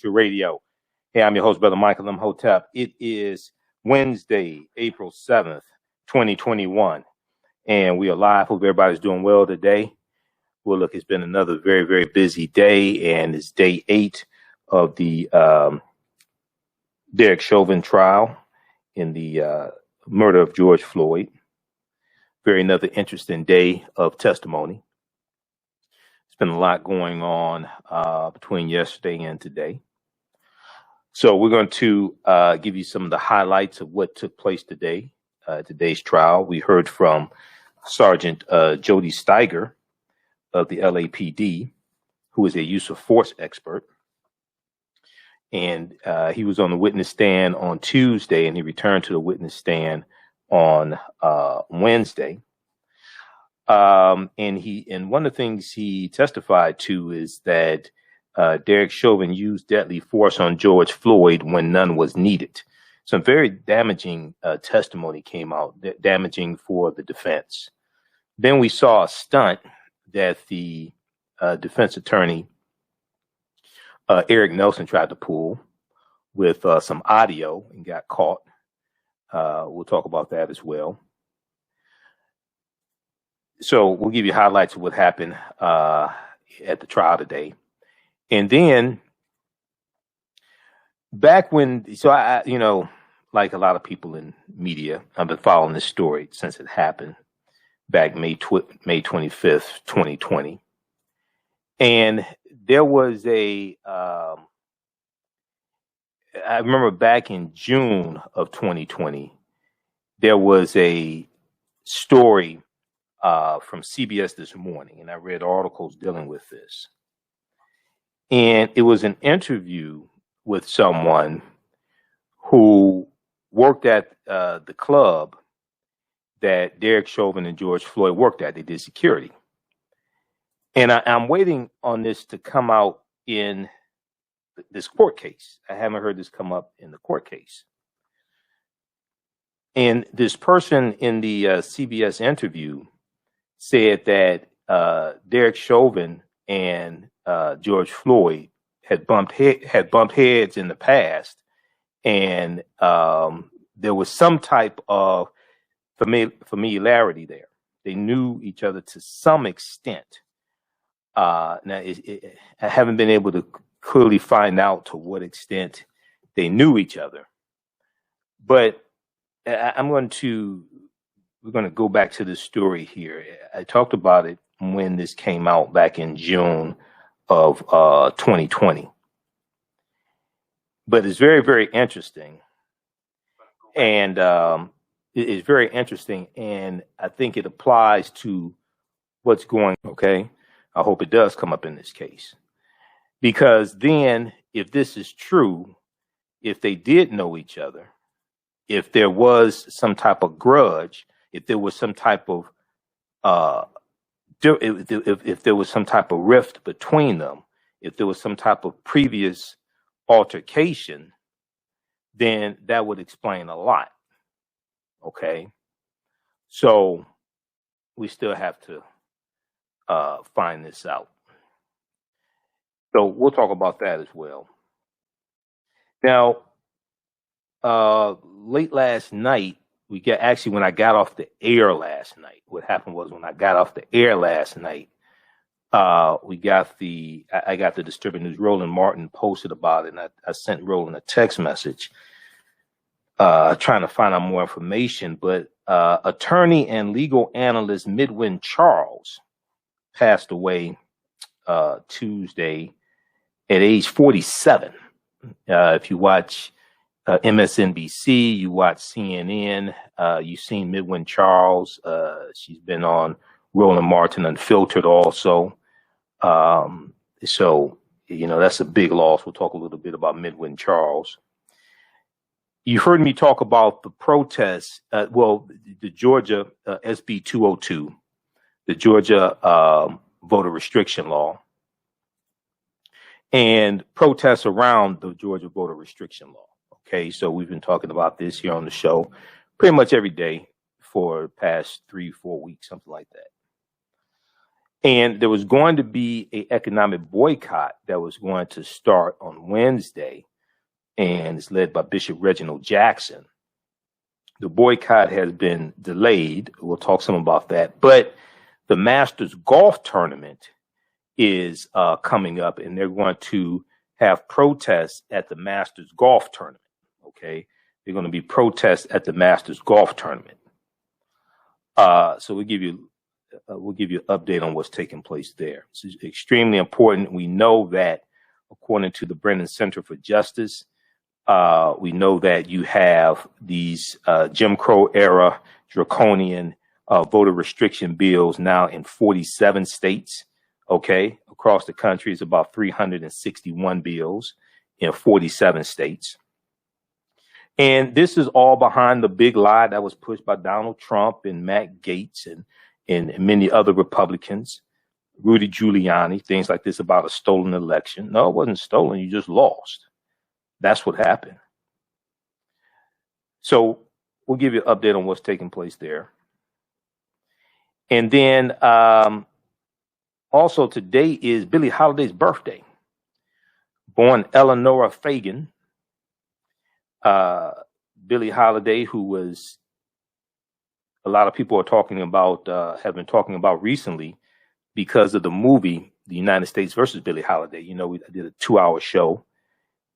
Radio. Hey, I'm your host, Brother Michael Imhotep. It is Wednesday, April 7th, 2021, and we are live. Hope everybody's doing well today. Well, look, it's been another very, very busy day, and it's day 8 of the Derek Chauvin trial in the murder of George Floyd. Very another interesting day of testimony. It's been a lot going on between yesterday and today. So we're going to give you some of the highlights of what took place today, today's trial. We heard from Sergeant Jody Steiger of the LAPD, who is a use of force expert. And he was on the witness stand on Tuesday, and he returned to the witness stand on Wednesday. And one of the things he testified to is that Derek Chauvin used deadly force on George Floyd when none was needed. Some very damaging testimony came out, damaging for the defense. Then we saw a stunt that the defense attorney, Eric Nelson, tried to pull with some audio and got caught. We'll talk about that as well. So we'll give you highlights of what happened at the trial today. And then back when, so I, like a lot of people in media, I've been following this story since it happened back May 25th, 2020. And there was I remember back in June of 2020, there was a story from CBS This Morning, and I read articles dealing with this. And it was an interview with someone who worked at the club that Derek Chauvin and George Floyd worked at. They did security. And I'm waiting on this to come out in this court case. I haven't heard this come up in the court case. And this person in the CBS interview said that Derek Chauvin and George Floyd had bumped heads in the past, and there was some type of familiarity there. They knew each other to some extent. Now, I haven't been able to clearly find out to what extent they knew each other, but we're going to go back to this story here. I talked about it when this came out back in June of 2020. But it's very, very interesting. And it is very interesting. And I think it applies to what's going on. Okay. I hope it does come up in this case. Because then, if this is true, if they did know each other, if there was some type of grudge, if there was some type of if there was some type of rift between them, if there was some type of previous altercation, then that would explain a lot. Okay, so we still have to find this out. So we'll talk about that as well. Now, late last night, when I got off the air last night, what happened was when I got off the air last night, I got the Disturbing News. Roland Martin posted about it, and I sent Roland a text message trying to find out more information. But attorney and legal analyst Midwin Charles passed away Tuesday at age 47. If you watch MSNBC, you watch CNN, you've seen Midwin Charles. She's been on Roland Martin Unfiltered also. So, that's a big loss. We'll talk a little bit about Midwin Charles. You heard me talk about the protests, the Georgia SB 202, the Georgia voter restriction law, and protests around the Georgia voter restriction law. Okay, so we've been talking about this here on the show pretty much every day for the past 3-4 weeks, something like that. And there was going to be an economic boycott that was going to start on Wednesday, and it's led by Bishop Reginald Jackson. The boycott has been delayed. We'll talk some about that. But the Masters golf tournament is coming up, and they're going to have protests at the Masters golf tournament. Okay, they're going to be protests at the Masters golf tournament. So we'll give you an update on what's taking place there. It's extremely important. We know that, according to the Brennan Center for Justice, we know that you have these Jim Crow era draconian voter restriction bills now in 47 states. Okay, across the country is about 361 bills in 47 states. And this is all behind the big lie that was pushed by Donald Trump and Matt Gaetz and many other Republicans, Rudy Giuliani, things like this about a stolen election. No, it wasn't stolen. You just lost. That's what happened. So we'll give you an update on what's taking place there. And then also today is Billie Holiday's birthday. Born Eleanor Fagan. Billie Holiday, who was a lot of people are talking about, have been talking about recently because of the movie, The United States versus Billie Holiday. You know, we did a 2-hour show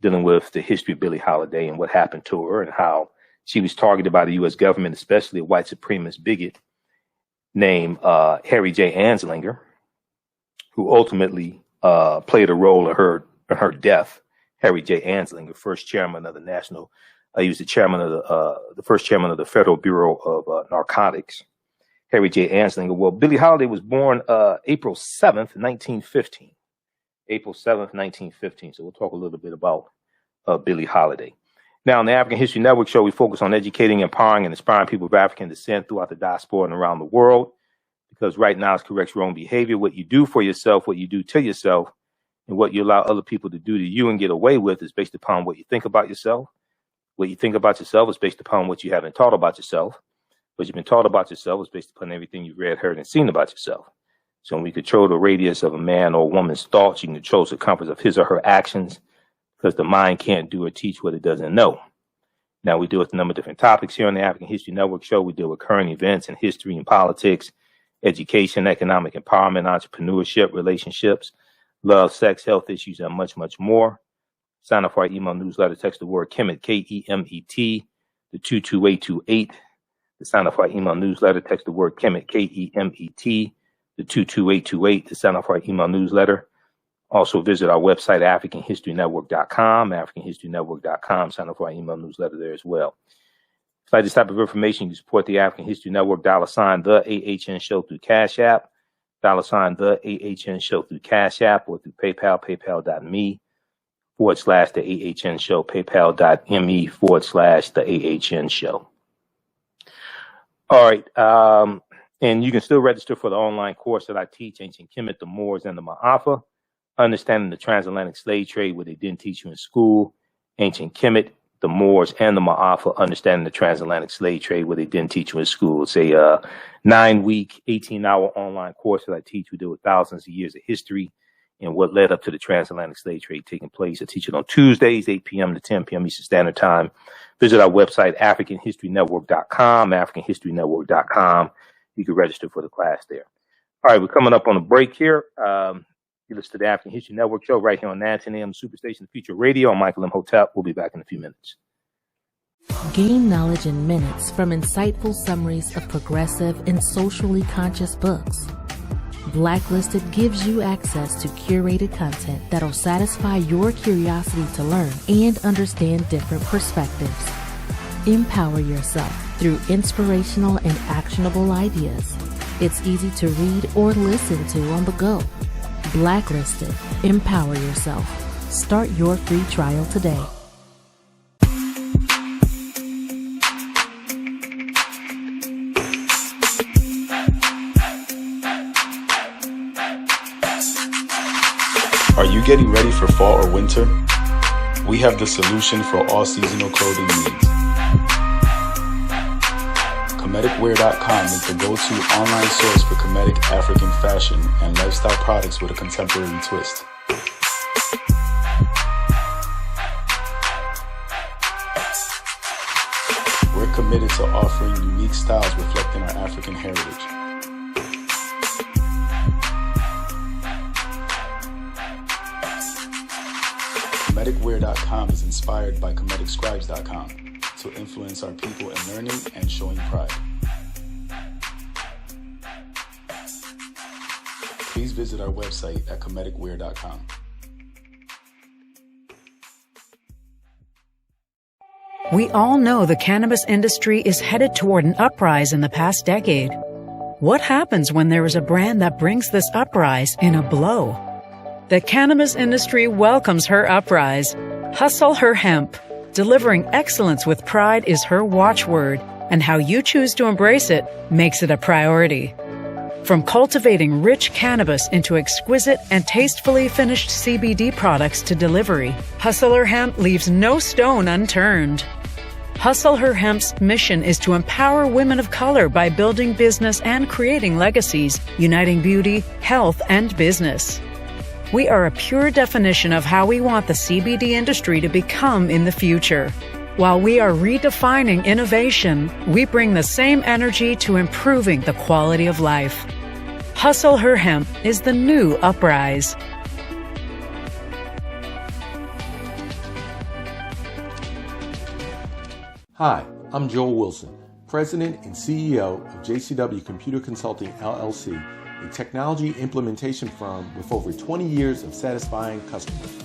dealing with the history of Billie Holiday and what happened to her and how she was targeted by the U.S. government, especially a white supremacist bigot named Harry J. Anslinger, who ultimately played a role in her death. Harry J. Anslinger, first chairman of the national, he was the chairman of the first chairman of the Federal Bureau of Narcotics. Harry J. Anslinger. Well, Billie Holiday was born April 7th, 1915. April 7th, 1915. So we'll talk a little bit about Billie Holiday. Now, on the African History Network show, we focus on educating, empowering, and inspiring people of African descent throughout the diaspora and around the world. Because right now it corrects wrong behavior. What you do for yourself, what you do to yourself, and what you allow other people to do to you and get away with is based upon what you think about yourself. What you think about yourself is based upon what you haven't taught about yourself. What you've been taught about yourself is based upon everything you've read, heard, and seen about yourself. So when we control the radius of a man or a woman's thoughts, you can control the circumference of his or her actions, because the mind can't do or teach what it doesn't know. Now, we deal with a number of different topics here on the African History Network show. We deal with current events and history and politics, education, economic empowerment, entrepreneurship, relationships, love, sex, health issues, and much, much more. Sign up for our email newsletter. Text the word Kemet, Kemet, to 22828. To sign up for our email newsletter, text the word Kemet, Kemet, to 22828. To sign up for our email newsletter. Also visit our website, AfricanHistoryNetwork.com, AfricanHistoryNetwork.com. Sign up for our email newsletter there as well. If you like this type of information, you can support the African History Network, $ the AHN show through Cash App, $ the AHN show through Cash App, or through PayPal, paypal.me / the AHN show, paypal.me / the AHN show. All right. And you can still register for the online course that I teach, Ancient Kemet, the Moors, and the Maafa. Understanding the transatlantic slave trade, what they didn't teach you in school. Ancient Kemet, the Moors, and the Maafa. Understanding the transatlantic slave trade, what they didn't teach you in school. It's a 9-week, 18-hour online course that I teach. We deal with thousands of years of history and what led up to the transatlantic slave trade taking place. I teach it on Tuesdays, 8 p.m. to 10 p.m. Eastern Standard Time. Visit our website, AfricanHistoryNetwork.com, AfricanHistoryNetwork.com. You can register for the class there. All right, we're coming up on a break here. You listen to the African History Network show right here on 910 AM Superstation Future Radio. I'm Michael Imhotep. We'll be back in a few minutes. Gain knowledge in minutes from insightful summaries of progressive and socially conscious books. Blacklisted gives you access to curated content that'll satisfy your curiosity to learn and understand different perspectives. Empower yourself through inspirational and actionable ideas. It's easy to read or listen to on the go. Blacklisted. Empower yourself. Start your free trial today. Are you getting ready for fall or winter? We have the solution for all seasonal clothing needs. KemeticWear.com is the go-to online source for Kemetic African fashion and lifestyle products with a contemporary twist. We're committed to offering unique styles reflecting our African heritage. KemeticWear.com is inspired by KemeticScribes.com to influence our people in learning and showing pride. Please visit our website at KemeticWear.com. We all know the cannabis industry is headed toward an uprise in the past decade. What happens when there is a brand that brings this uprise in a blow? The cannabis industry welcomes her uprise. Hustle her hemp. Delivering excellence with pride is her watchword, and how you choose to embrace it makes it a priority. From cultivating rich cannabis into exquisite and tastefully finished CBD products to delivery, Hustle Her Hemp leaves no stone unturned. Hustle Her Hemp's mission is to empower women of color by building business and creating legacies, uniting beauty, health, and business. We are a pure definition of how we want the CBD industry to become in the future. While we are redefining innovation, we bring the same energy to improving the quality of life. Hustle Her Hemp is the new uprise. Hi, I'm Joel Wilson, President and CEO of JCW Computer Consulting LLC, a technology implementation firm with over 20 years of satisfying customers.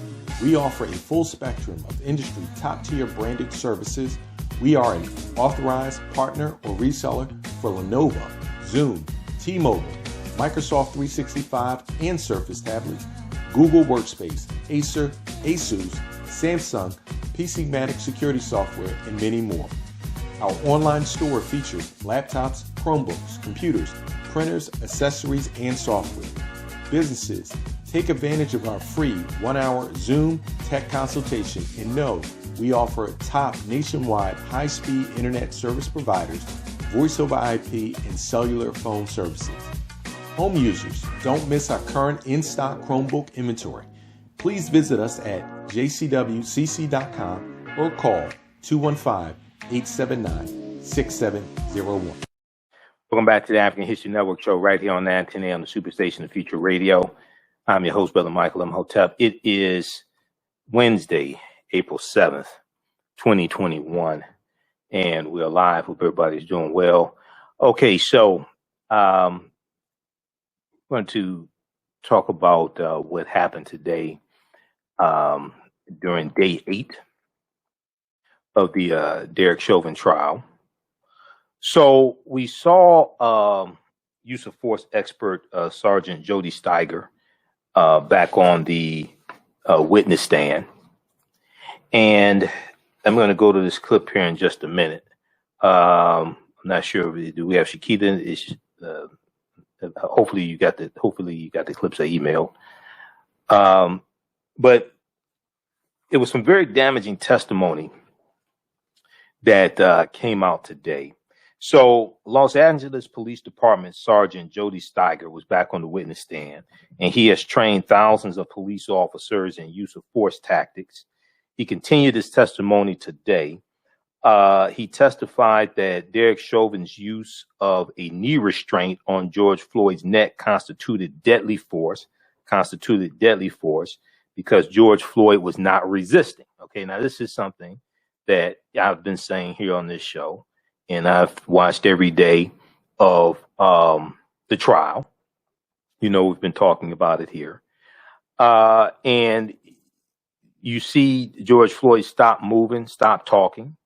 We offer a full spectrum of industry top-tier branded services. We are an authorized partner or reseller for Lenovo, Zoom, T-Mobile, Microsoft 365 and Surface tablets, Google Workspace, Acer, Asus, Samsung, PCmatic security software, and many more. Our online store features laptops, Chromebooks, computers, printers, accessories, and software. Businesses, take advantage of our free 1-hour Zoom tech consultation and know we offer top nationwide high-speed internet service providers, voice over IP, and cellular phone services. Home users, don't miss our current in-stock Chromebook inventory. Please visit us at jcwcc.com or call 215-879-6701. Welcome back to the African History Network show right here on the antenna on the Superstation of Future Radio. I'm your host, Brother Michael Imhotep. It is Wednesday, April 7th, 2021, and we're live. Hope everybody's doing well. Okay, so I'm going to talk about what happened today during day 8 of the Derek Chauvin trial. So we saw use of force expert Sergeant Jody Steiger back on the witness stand. And I'm going to go to this clip here in just a minute. I'm not sure. Do we have Shakita? Hopefully you got the clips I emailed. But it was some very damaging testimony that came out today. So Los Angeles Police Department Sergeant Jody Steiger was back on the witness stand, and he has trained thousands of police officers in use of force tactics. He continued his testimony today. He testified that Derek Chauvin's use of a knee restraint on George Floyd's neck constituted deadly force because George Floyd was not resisting. Okay, now this is something that I've been saying here on this show, and I've watched every day of the trial. You know, we've been talking about it here. And you see George Floyd stop moving, stop talking,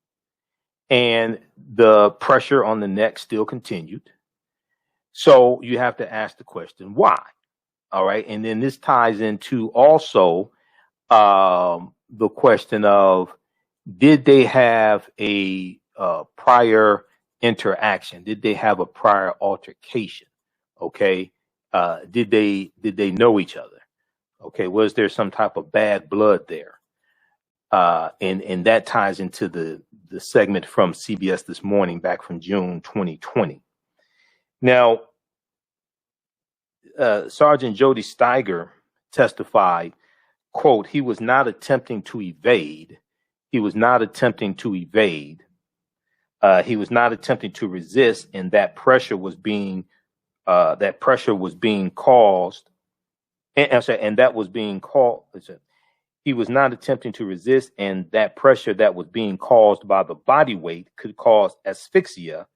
and the pressure on the neck still continued. So you have to ask the question, why? All right. And then this ties into also the question of, did they have a prior interaction? Did they have a prior altercation? Okay. Did they know each other? Okay. Was there some type of bad blood there? And that ties into the the segment from CBS This Morning back from June 2020. Now, Sergeant Jody Steiger testified, quote, he was not attempting to evade. He was not attempting to evade. He was not attempting to resist, and that pressure was being caused. And that was being called. He was not attempting to resist, and that pressure that was being caused by the body weight could cause asphyxia,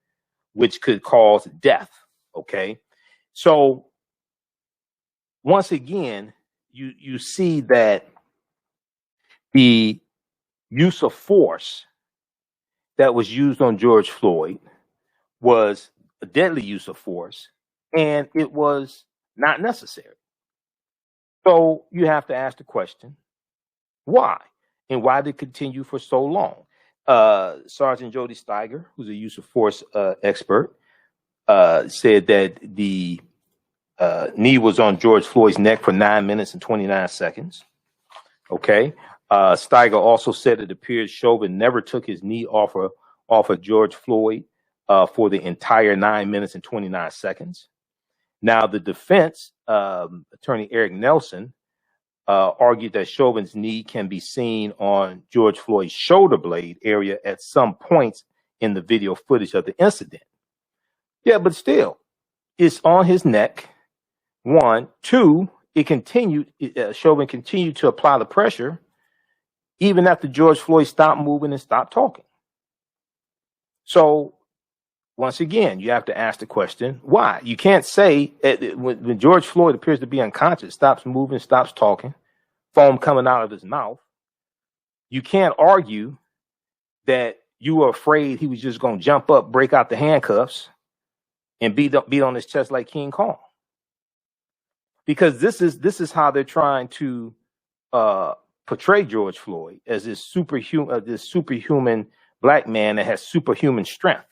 which could cause death. Okay, so once again, you see that the use of force that was used on George Floyd was a deadly use of force, and it was not necessary. So you have to ask the question, why? And why did it continue for so long? Sergeant Jody Steiger, who's a use of force expert, said that the knee was on George Floyd's neck for 9 minutes and 29 seconds. Okay. Steiger also said it appears Chauvin never took his knee off of George Floyd for the entire 9 minutes and 29 seconds. Now, the defense, attorney Eric Nelson, argued that Chauvin's knee can be seen on George Floyd's shoulder blade area at some points in the video footage of the incident. Yeah, but still, it's on his neck. One, two, it continued. Chauvin continued to apply the pressure even after George Floyd stopped moving and stopped talking. So, once again, you have to ask the question, why? You can't say when George Floyd appears to be unconscious, stops moving, stops talking, foam coming out of his mouth, you can't argue that you were afraid he was just going to jump up, break out the handcuffs, and beat on his chest like King Kong. Because this is how they're trying to portray George Floyd as this superhuman black man that has superhuman strength.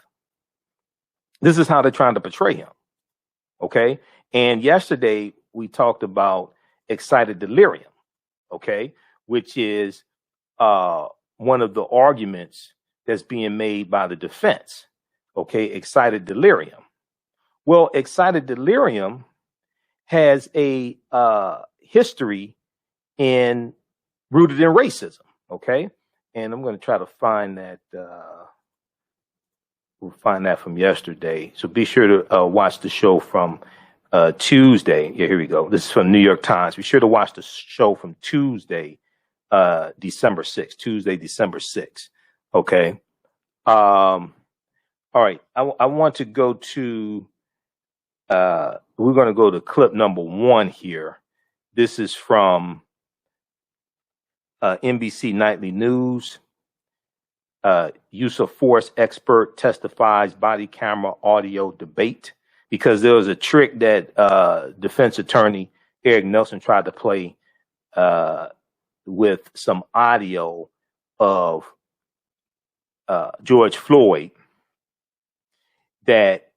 This is how they're trying to portray him. Okay. And yesterday we talked about excited delirium. Okay. Which is one of the arguments that's being made by the defense. Okay. Excited delirium. Well, excited delirium has a history rooted in racism. Okay. And I'm going to try to find that. We'll find that from yesterday. So be sure to watch the show from Tuesday. Yeah, here we go. This is from New York Times. Be sure to watch the show from Tuesday, December 6th. Tuesday, December 6th. Okay. All right. I want to go to, we're going to go to clip number 1 here. This is from NBC Nightly News. Use of force expert testifies body camera audio debate, because there was a trick that defense attorney Eric Nelson tried to play with some audio of George Floyd that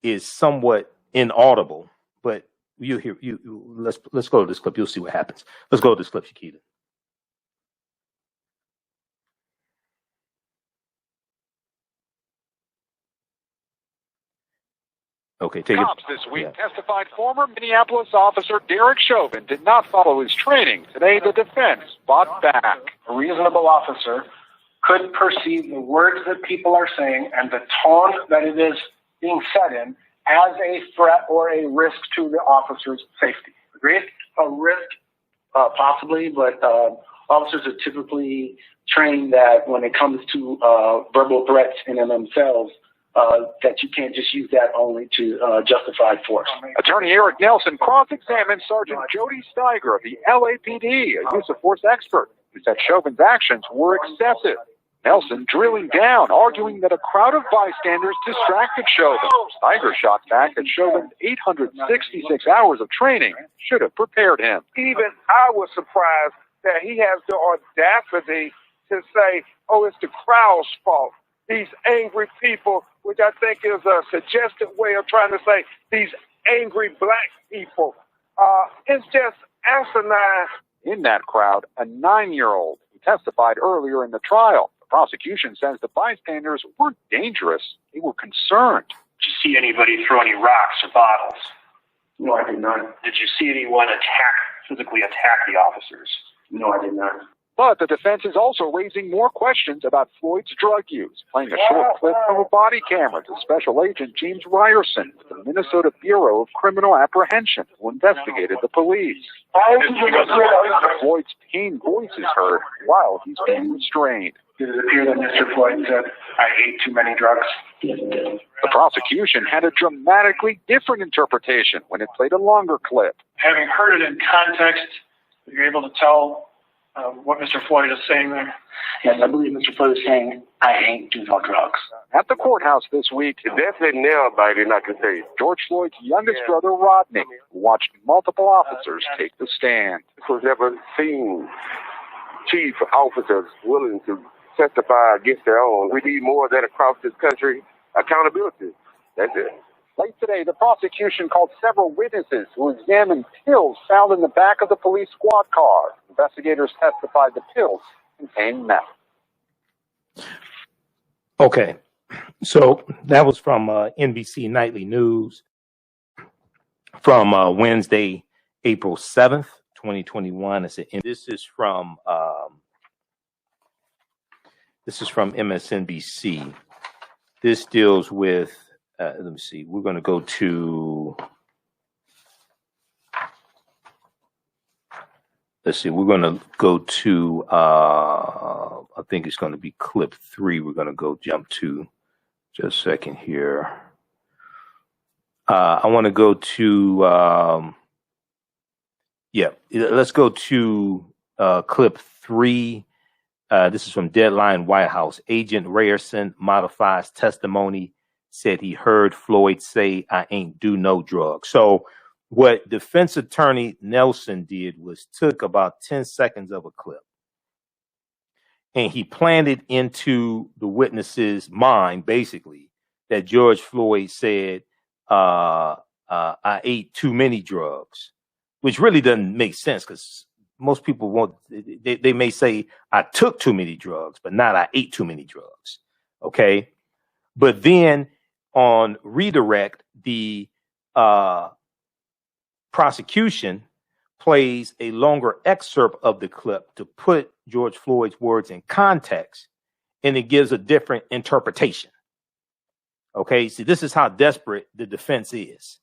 is somewhat inaudible, but let's go to this clip. You'll see what happens. Let's go to this clip, Shakita. Okay, take Cops this week testified former Minneapolis officer Derek Chauvin did not follow his training. Today, the defense fought back. A reasonable officer could perceive the words that people are saying and the tone that it is being said in as a threat or a risk to the officer's safety. Agreed? A risk, possibly, but officers are typically trained that when it comes to verbal threats in and themselves, that you can't just use that only to justify force. Attorney Eric Nelson cross-examined Sergeant Jody Steiger of the LAPD, a use-of-force expert, who said Chauvin's actions were excessive. Nelson drilling down, arguing that a crowd of bystanders distracted Chauvin. Steiger shot back that Chauvin's 866 hours of training should have prepared him. Even I was surprised that he has the audacity to say, oh, it's the crowd's fault. These angry people, which I think is a suggestive way of trying to say these angry black people. It's just asinine. In that crowd, a 9-year-old who testified earlier in the trial. The Prosecution says the bystanders weren't dangerous. They were concerned. Did you see anybody throw any rocks or bottles? No, I did not. Did you see anyone physically attack the officers? No, I did not. But the defense is also raising more questions about Floyd's drug use, playing a short clip from a body camera to Special Agent James Ryerson with the Minnesota Bureau of Criminal Apprehension, who investigated the police. Floyd's pained voice is heard while he's being restrained. Did it appear that Mr. Floyd said, "I ate too many drugs"? The prosecution had a dramatically different interpretation when it played a longer clip. Having heard it in context, are you able to tell what Mr. Floyd is saying there? Yes, I believe Mr. Floyd is saying, "I ain't do no drugs." At the courthouse this week, definitely nailed by it, I can say. George Floyd's youngest brother, Rodney, watched multiple officers take the stand. This was never seen chief officers willing to testify against their own. We need more of that across this country. Accountability. That's it. Late today, the prosecution called several witnesses who examined pills found in the back of the police squad car. Investigators testified the pills contained meth. Okay, so that was from NBC Nightly News from Wednesday, April 7th, 2021. This is from MSNBC. This deals with, let me see, we're going to go to, I think it's going to be clip 3. We're going to jump to, just a second here. I want to go to, let's go to clip 3. This is from Deadline White House. Agent Ryerson modifies testimony, said he heard Floyd say, "I ain't do no drugs." So what defense attorney Nelson did was took about 10 seconds of a clip and he planted into the witness's mind, basically, that George Floyd said, I ate too many drugs, which really doesn't make sense because most people they may say I took too many drugs, but not I ate too many drugs. Okay. But then on redirect, the prosecution plays a longer excerpt of the clip to put George Floyd's words in context, and it gives a different interpretation. Okay. See, this is how desperate the defense is.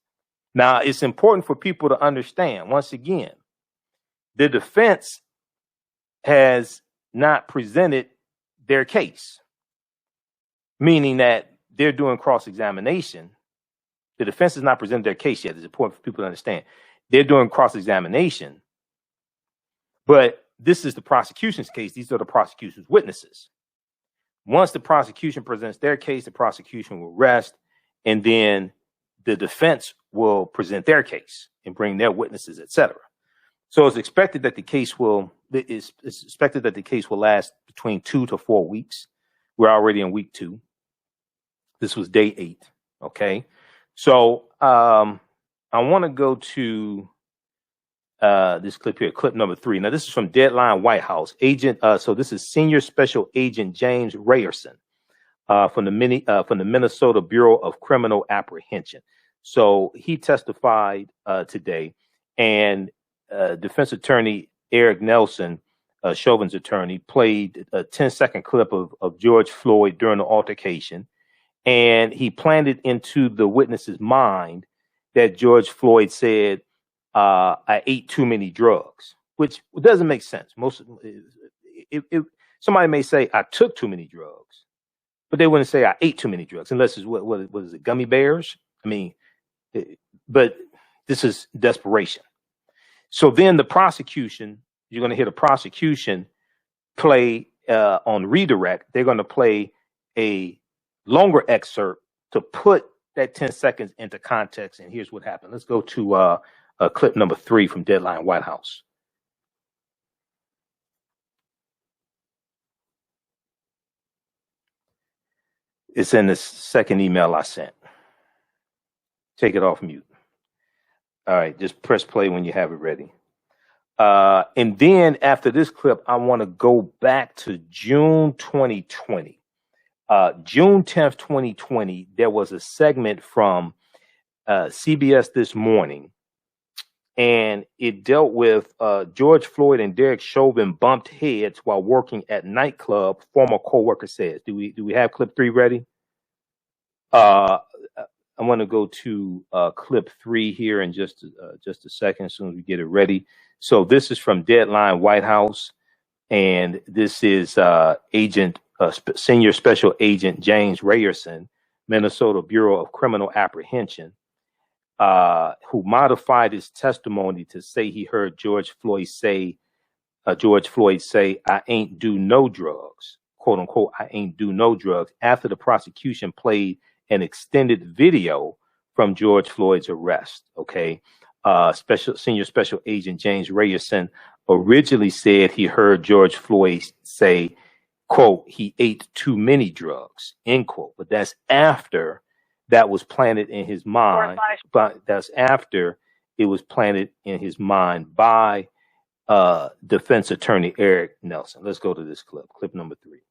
Now, it's important for people to understand, once again, the defense has not presented their case, meaning that they're doing cross-examination. The defense has not presented their case yet. It's important for people to understand. They're doing cross-examination, but this is the prosecution's case. These are the prosecution's witnesses. Once the prosecution presents their case, the prosecution will rest, and then the defense will present their case and bring their witnesses, etc. So it's expected that the case will last between 2 to 4 weeks. We're already in week 2. This was day 8. Okay. So I want to go to this clip here, clip number 3. Now, this is from Deadline White House. So this is Senior Special Agent James Ryerson from the Minnesota Bureau of Criminal Apprehension. So he testified today, and defense attorney Eric Nelson, Chauvin's attorney, played a 10-second clip of George Floyd during the altercation, and he planted into the witness's mind that George Floyd said, "I ate too many drugs," which doesn't make sense. Somebody may say, "I took too many drugs," but they wouldn't say, "I ate too many drugs," unless it's what is it, gummy bears? I mean, but this is desperation. So then the prosecution, you're going to hear the prosecution play on redirect. They're going to play a longer excerpt to put that 10 seconds into context. And here's what happened. Let's go to clip number 3 from Deadline White House. It's in the second email I sent. Take it off mute. All right, just press play when you have it ready. And then after this clip, I want to go back to June 2020. June 10th, 2020, there was a segment from CBS This Morning, and it dealt with George Floyd and Derek Chauvin bumped heads while working at nightclub, former co-worker says. Do we have clip 3 ready? I want to go to clip 3 here in just a second, as soon as we get it ready. So this is from Deadline White House, and this is Senior Special Agent James Rayerson, Minnesota Bureau of Criminal Apprehension, who modified his testimony to say he heard George Floyd say, "I ain't do no drugs," quote unquote, "I ain't do no drugs," after the prosecution played an extended video from George Floyd's arrest. Okay. Senior Special Agent James Rayerson originally said he heard George Floyd say, quote, "he ate too many drugs," end quote. But that's after that was planted in his mind. But that's after it was planted in his mind by defense attorney Eric Nelson. Let's go to this clip number 3.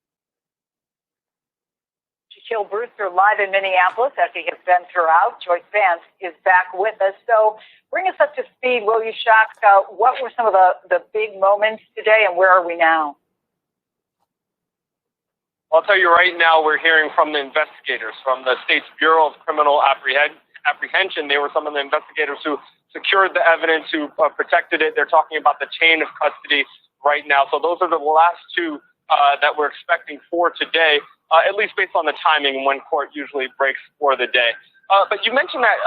Jill Brewster live in Minneapolis as he has been throughout. Joyce Vance is back with us. So bring us up to speed, will you, Shock? What were some of the big moments today, and where are we now? I'll tell you right now, we're hearing from the investigators from the state's Bureau of Criminal Apprehension. They were some of the investigators who secured the evidence, who protected it. They're talking about the chain of custody right now. So those are the last 2 that we're expecting for today, at least based on the timing when court usually breaks for the day. But you mentioned that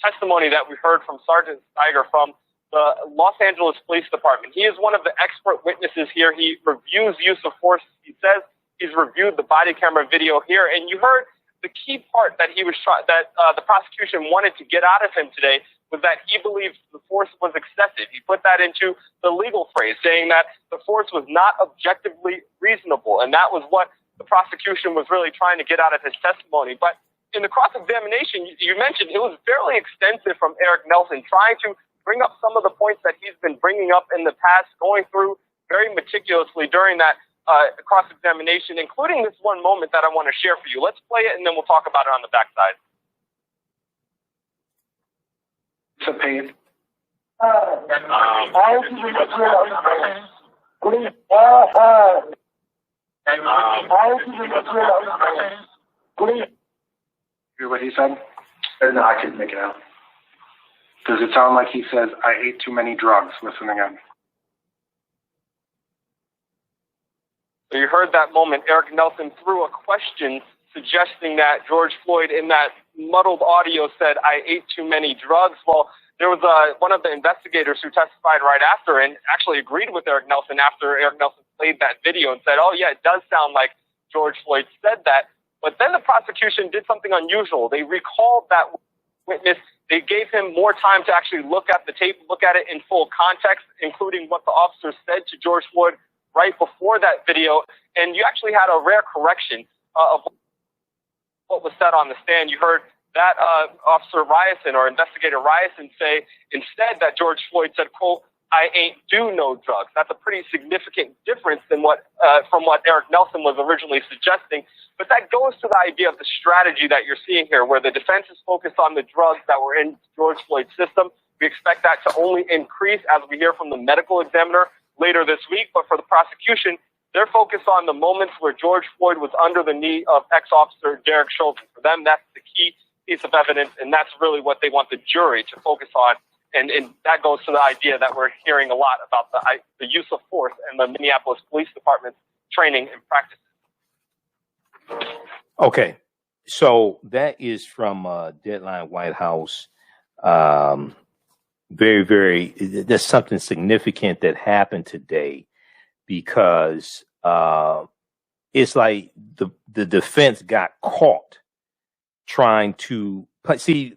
testimony that we heard from Sergeant Steiger from the Los Angeles Police Department. He is one of the expert witnesses here. He reviews use of force. He says he's reviewed the body camera video here, and you heard the key part that the prosecution wanted to get out of him today was that he believes the force was excessive. He put that into the legal phrase, saying that the force was not objectively reasonable, and that was what the prosecution was really trying to get out of his testimony. But in the cross-examination, you mentioned it was fairly extensive from Eric Nelson, trying to bring up some of the points that he's been bringing up in the past, going through very meticulously during that cross-examination, including this one moment that I want to share for you. Let's play it, and then we'll talk about it on the backside. It's a pain. Hear what he said? No, I couldn't make it out. Does it sound like he says, "I ate too many drugs"? Listen again. So you heard that moment. Eric Nelson threw a question suggesting that George Floyd, in that muddled audio, said, "I ate too many drugs." Well, there was one of the investigators who testified right after and actually agreed with Eric Nelson after Eric Nelson played that video and said, "Oh, yeah, it does sound like George Floyd said that." But then the prosecution did something unusual. They recalled that witness. They gave him more time to actually look at the tape, look at it in full context, including what the officer said to George Floyd right before that video. And you actually had a rare correction of what was said on the stand. You heard that Officer Ryerson or Investigator Ryerson say instead that George Floyd said, quote, "I ain't do no drugs." That's a pretty significant difference than from what Eric Nelson was originally suggesting. But that goes to the idea of the strategy that you're seeing here, where the defense is focused on the drugs that were in George Floyd's system. We expect that to only increase as we hear from the medical examiner later this week. But for the prosecution, they're focused on the moments where George Floyd was under the knee of ex-officer Derek Chauvin. For them, that's the key piece of evidence, and that's really what they want the jury to focus on. And that goes to the idea that we're hearing a lot about the use of force and the Minneapolis Police Department's training and practices. Okay, so that is from Deadline White House. There's something significant that happened today because it's like the defense got caught trying to see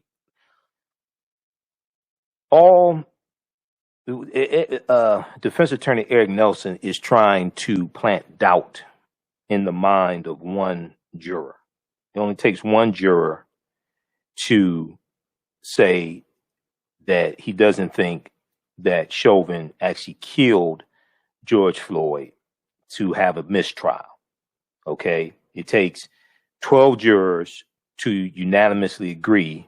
all. Defense attorney Eric Nelson is trying to plant doubt in the mind of one juror. It only takes one juror to say that he doesn't think that Chauvin actually killed George Floyd to have a mistrial. Okay, it takes 12 jurors to unanimously agree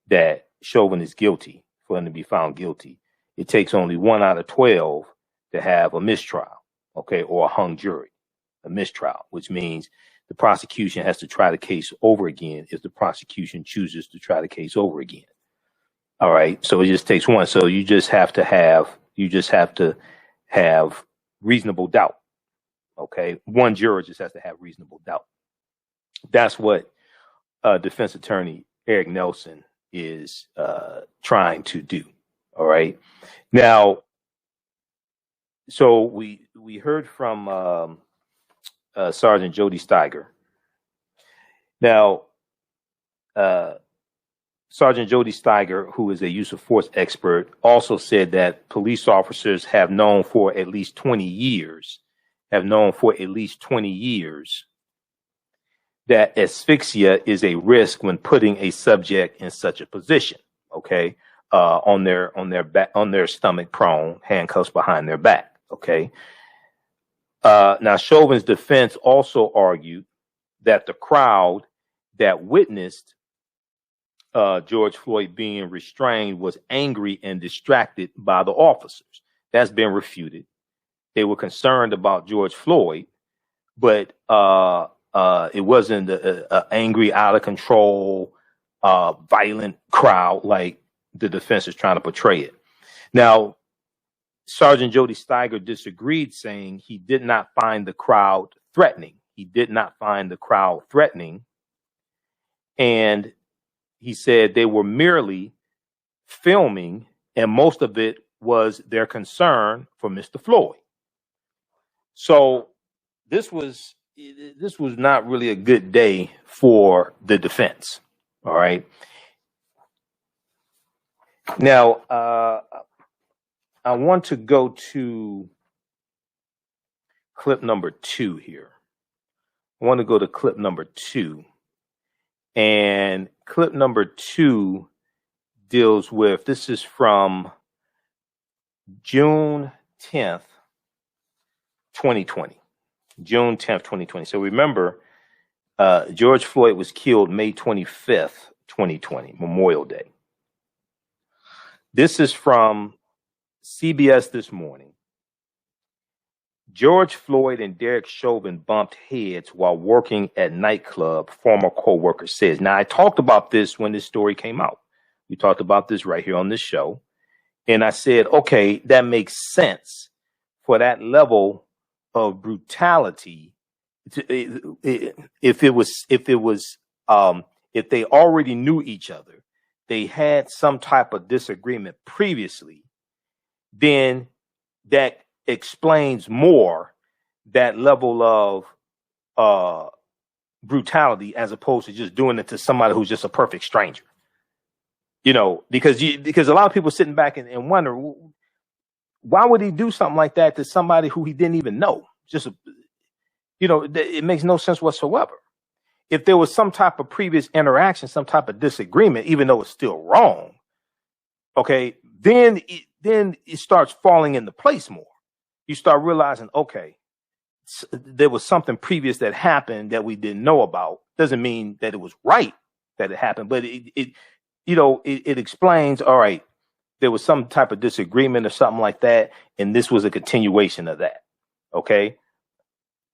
that Chauvin is guilty for him to be found guilty. It takes only 1 out of 12 to have a mistrial, okay, or a hung jury, a mistrial, which means the prosecution has to try the case over again if the prosecution chooses to try the case over again. All right, so it just takes one. So you just have to have reasonable doubt. Okay, one juror just has to have reasonable doubt. That's what defense attorney Eric Nelson is trying to do. All right. Now, so we heard from Sergeant Jody Steiger. Now, Sergeant Jody Steiger, who is a use of force expert, also said that police officers have known for at least 20 years that asphyxia is a risk when putting a subject in such a position. Okay, on their stomach, prone, handcuffs behind their back. Okay. Now Chauvin's defense also argued that the crowd that witnessed George Floyd being restrained was angry and distracted by the officers. That's been refuted. They were concerned about George Floyd, but it wasn't an angry, out of control, violent crowd like the defense is trying to portray it. Now, Sergeant Jody Steiger disagreed, saying he did not find the crowd threatening. And he said they were merely filming, and most of it was their concern for Mr. Floyd. So this was not really a good day for the defense. All right. Now, I want to go to clip number 2 here. I want to go to clip number 2. And clip number 2 deals with, this is from June 10th, 2020. June 10th, 2020. So remember, George Floyd was killed May 25th, 2020, Memorial Day. This is from CBS This Morning. George Floyd and Derek Chauvin bumped heads while working at nightclub, former co-worker says. Now, I talked about this when this story came out. We talked about this right here on this show. And I said, okay, that makes sense for that level of brutality. If they already knew each other, they had some type of disagreement previously, then that explains more that level of brutality as opposed to just doing it to somebody who's just a perfect stranger. You know, because a lot of people sitting back and wonder, why would he do something like that to somebody who he didn't even know? It makes no sense whatsoever. If there was some type of previous interaction, some type of disagreement, even though it's still wrong, okay, then it starts falling into place more. You start realizing, okay, there was something previous that happened that we didn't know about. Doesn't mean that it was right that it happened, but it explains, all right, there was some type of disagreement or something like that, and this was a continuation of that. Okay.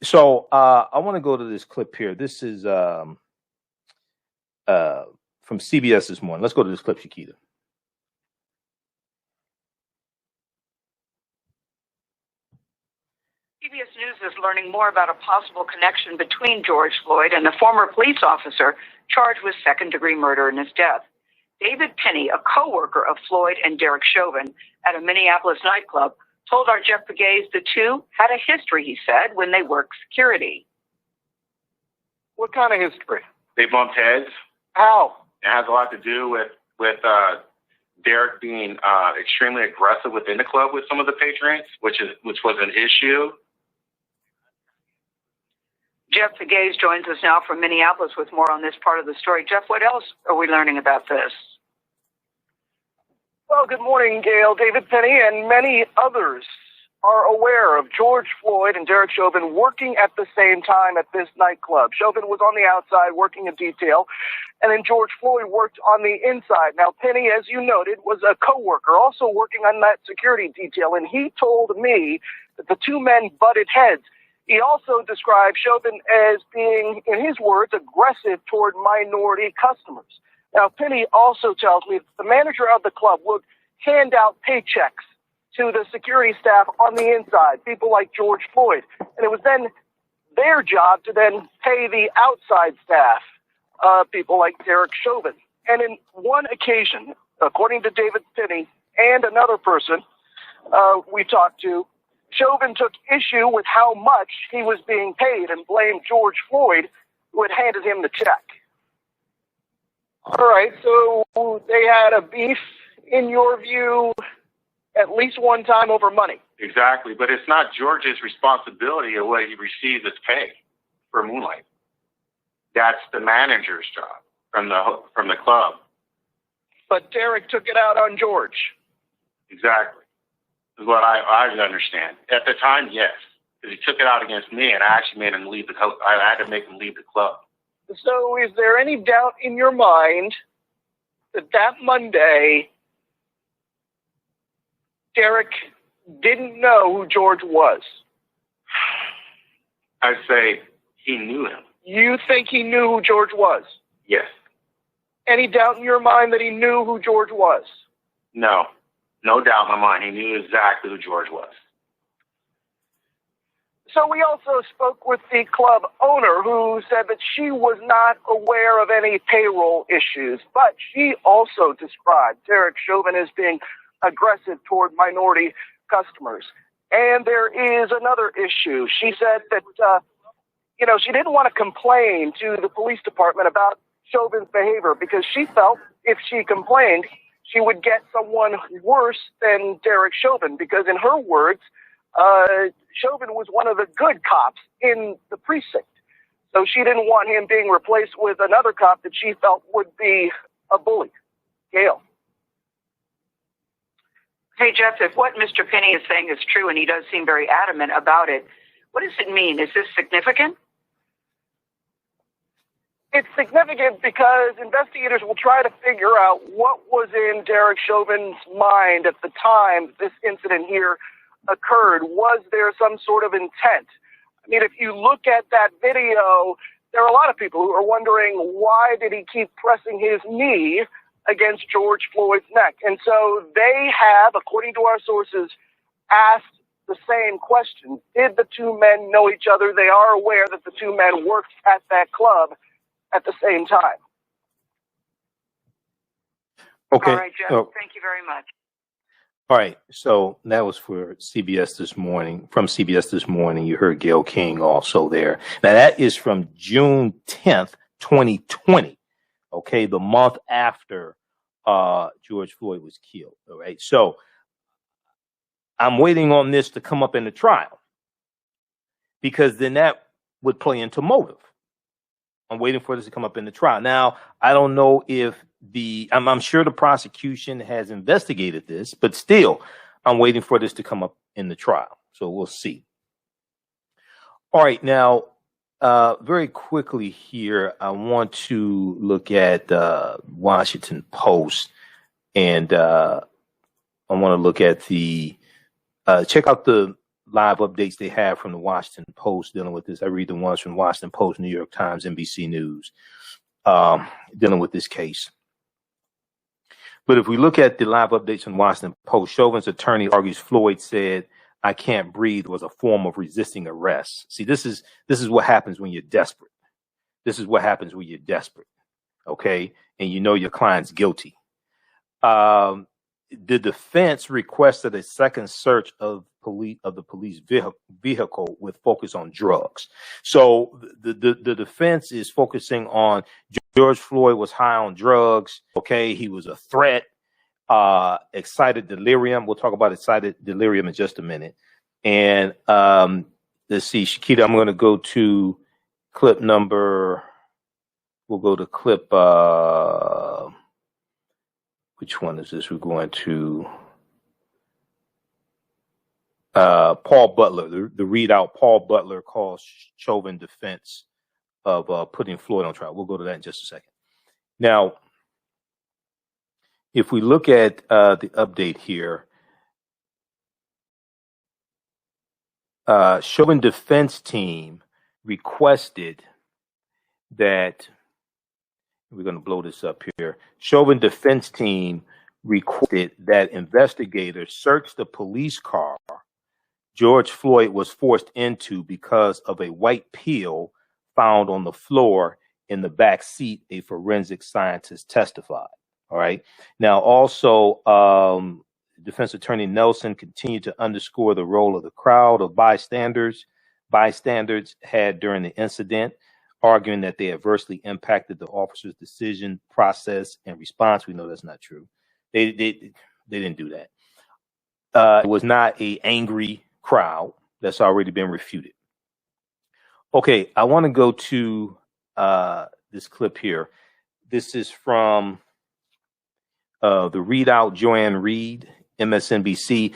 So I want to go to this clip here. This is from CBS This Morning. Let's go to this clip, Shakita. CBS News is learning more about a possible connection between George Floyd and the former police officer charged with second-degree murder in his death. David Penny, a co-worker of Floyd and Derek Chauvin at a Minneapolis nightclub, told our Jeff Pegues the two had a history, he said, when they worked security. What kind of history? They bumped heads. How? It has a lot to do with Derek being extremely aggressive within the club with some of the patrons, which was an issue. Jeff Pegues joins us now from Minneapolis with more on this part of the story. Jeff, what else are we learning about this? Well, good morning, Gail. David Penny and many others are aware of George Floyd and Derek Chauvin working at the same time at this nightclub. Chauvin was on the outside working a detail, and then George Floyd worked on the inside. Now, Penny, as you noted, was a coworker also working on that security detail, and he told me that the two men butted heads. He also described Chauvin as being, in his words, aggressive toward minority customers. Now, Penny also tells me that the manager of the club would hand out paychecks to the security staff on the inside, people like George Floyd. And it was then their job to then pay the outside staff, people like Derek Chauvin. And in one occasion, according to David Penny and another person we talked to, Chauvin took issue with how much he was being paid and blamed George Floyd, who had handed him the check. All right, so they had a beef, in your view, at least one time over money. Exactly, but it's not George's responsibility of what he receives as pay for moonlight. That's the manager's job from the club. But Derek took it out on George. Exactly, is what I understand. At the time, yes, because he took it out against me, and I actually made him leave the club. I had to make him leave the club. So is there any doubt in your mind that Monday, Derek didn't know who George was? I'd say he knew him. You think he knew who George was? Yes. Any doubt in your mind that he knew who George was? No. No doubt in my mind. He knew exactly who George was. So we also spoke with the club owner, who said that she was not aware of any payroll issues, but she also described Derek Chauvin as being aggressive toward minority customers. And there is another issue. She said that, she didn't want to complain to the police department about Chauvin's behavior because she felt if she complained, she would get someone worse than Derek Chauvin, because in her words, Chauvin was one of the good cops in the precinct. So she didn't want him being replaced with another cop that she felt would be a bully. Gail. Hey, Jeff, if what Mr. Penny is saying is true, and he does seem very adamant about it, what does it mean? Is this significant? It's significant because investigators will try to figure out what was in Derek Chauvin's mind at the time this incident here occurred. Was there some sort of intent? I mean, if you look at that video, there are a lot of people who are wondering, why did he keep pressing his knee against George Floyd's neck? And so they have, according to our sources, asked the same question. Did the two men know each other? They are aware that the two men worked at that club at the same time. Okay. All right, Jeff, thank you very much. All right, so that was for CBS this morning. From CBS this morning, you heard Gayle King also there. Now, that is from June 10th, 2020, okay, the month after George Floyd was killed, all right? So I'm waiting on this to come up in the trial because then that would play into motive. I'm waiting for this to come up in the trial. Now, I don't know if I'm sure the prosecution has investigated this, but still, I'm waiting for this to come up in the trial. So we'll see. All right. Now, very quickly here, I want to look at Washington Post, and I want to look at check out the live updates they have from the Washington Post dealing with this. I read the ones from Washington Post, New York Times, NBC News, dealing with this case. But if we look at the live updates from Washington Post, Chauvin's attorney argues Floyd said, "I can't breathe" was a form of resisting arrest. See, this is what happens when you're desperate. This is what happens when you're desperate, okay? And you know your client's guilty. The defense requested a second search of the police vehicle with focus on drugs. So the defense is focusing on George Floyd was high on drugs. Okay, he was a threat. Excited delirium. We'll talk about excited delirium in just a minute. And let's see, Shakita, I'm going to go to clip number. We'll go to clip. which one is this? We're going to Paul Butler, the readout. Paul Butler calls Chauvin defense of putting Floyd on trial. We'll go to that in just a second. Now, if we look at the update here, Chauvin defense team requested that, we're going to blow this up here. Chauvin defense team requested that investigators search the police car George Floyd was forced into because of a white pill found on the floor in the back seat, a forensic scientist testified. All right. Now, also, defense attorney Nelson continued to underscore the role of the crowd of bystanders had during the incident, arguing that they adversely impacted the officer's decision process and response. We know that's not true. They didn't do that. It was not an angry crowd. That's already been refuted. Okay, I want to go to this clip here. This is from the readout, Joanne Reed, MSNBC.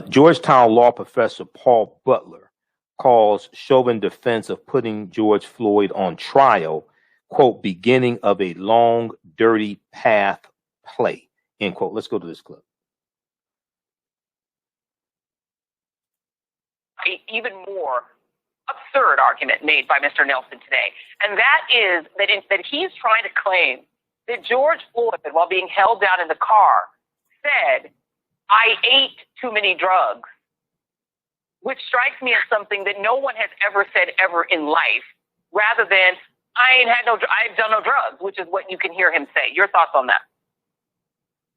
Georgetown law professor Paul Butler calls Chauvin defense of putting George Floyd on trial, quote, beginning of a long, dirty path play, end quote. Let's go to this clip. Even more absurd argument made by Mr. Nelson today, and that is that he's trying to claim that George Floyd, while being held down in the car, said, "I ate too many drugs," which strikes me as something that no one has ever said ever in life, rather than I've done no drugs, which is what you can hear him say. Your thoughts on that?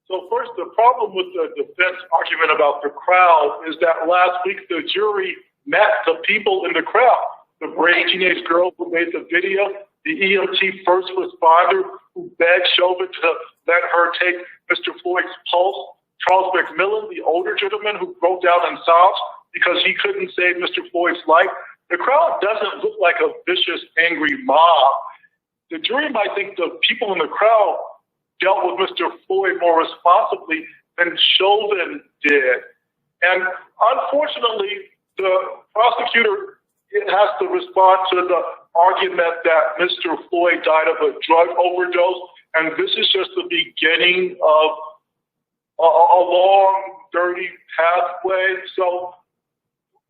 So first, the problem with the defense argument about the crowd is that last week the jury met the people in the crowd. The brave teenage girl who made the video, the EMT first responder who begged Chauvin to let her take Mr. Floyd's pulse, Charles McMillan, the older gentleman who broke down in sobs because he couldn't save Mr. Floyd's life. The crowd doesn't look like a vicious, angry mob. The jury might think the people in the crowd dealt with Mr. Floyd more responsibly than Chauvin did. And unfortunately, the prosecutor has to respond to the argument that Mr. Floyd died of a drug overdose, and this is just the beginning of a long, dirty pathway. So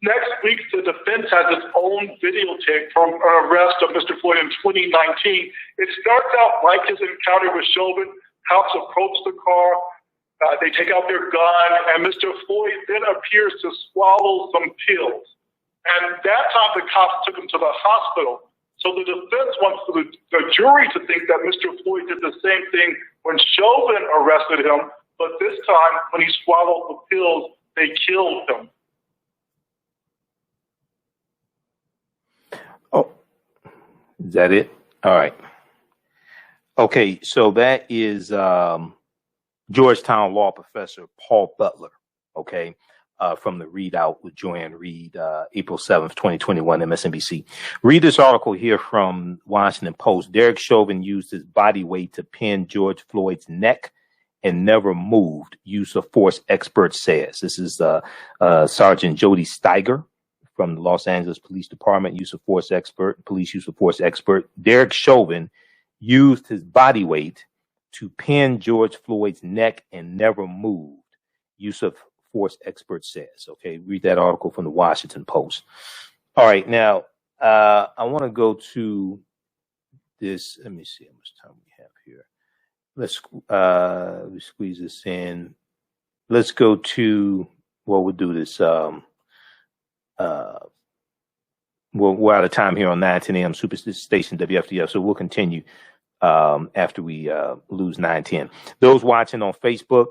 next week, the defense has its own videotape from an arrest of Mr. Floyd in 2019. It starts out like his encounter with Chauvin. Cops approach the car. They take out their gun, and Mr. Floyd then appears to swallow some pills. And that time, the cops took him to the hospital. So the defense wants the jury to think that Mr. Floyd did the same thing when Chauvin arrested him, but this time, when he swallowed the pills, they killed him. Oh, is that it? All right. Okay, so that is Georgetown law professor Paul Butler, okay, from the readout with Joanne Reed, April 7th, 2021, MSNBC. Read this article here from Washington Post. Derek Chauvin used his body weight to pin George Floyd's neck and never moved, use of force expert says. This is Sergeant Jody Steiger from the Los Angeles Police Department, use of force expert, police use of force expert. Derek Chauvin used his body weight to pin George Floyd's neck and never moved, use of force expert says. Okay, read that article from the Washington Post. All right, now I want to go to this. Let me see how much time we have here. Let's squeeze this in. Let's go to, well, we'll do this. We're out of time here on 910 AM Superstation WFDF, so we'll continue after we lose 910. Those watching on Facebook,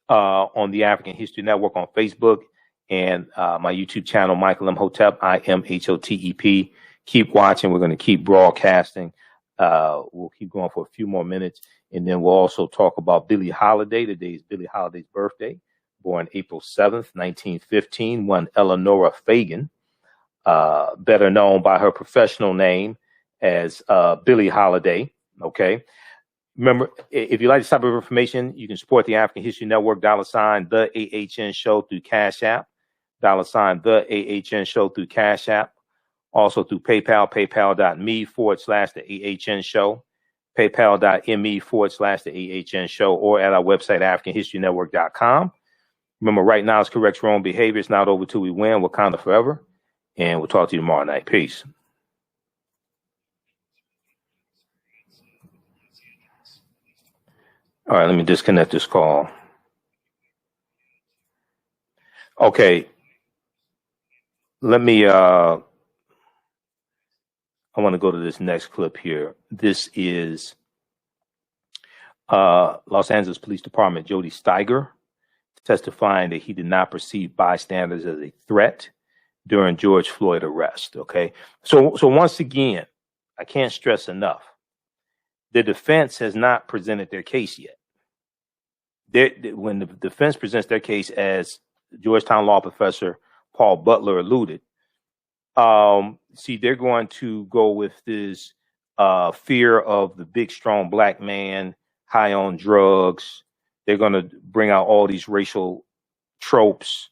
on the African History Network on Facebook, and my YouTube channel, Michael Imhotep, IMHOTEP. Keep watching. We're going to keep broadcasting. We'll keep going for a few more minutes, and then we'll also talk about Billie Holiday. Today is Billie Holiday's birthday. Born April 7th, 1915, one Eleanora Fagan, better known by her professional name as Billie Holiday. Okay. Remember, if you like this type of information, you can support the African History Network, $ the AHN Show through Cash App, $ the AHN Show through Cash App, also through PayPal, paypal.me/the AHN Show, paypal.me/the AHN Show, or at our website, AfricanHistoryNetwork.com. Remember, right now it's correct wrong behavior. It's not over till we win. Wakanda forever. And we'll talk to you tomorrow night. Peace. All right, let me disconnect this call. Okay. Let me, I want to go to this next clip here. This is Los Angeles Police Department Jody Steiger testifying that he did not perceive bystanders as a threat during George Floyd arrest. Okay. So once again, I can't stress enough. The defense has not presented their case yet. When the defense presents their case, as Georgetown law professor Paul Butler alluded, they're going to go with this fear of the big, strong black man, high on drugs. They're going to bring out all these racial tropes,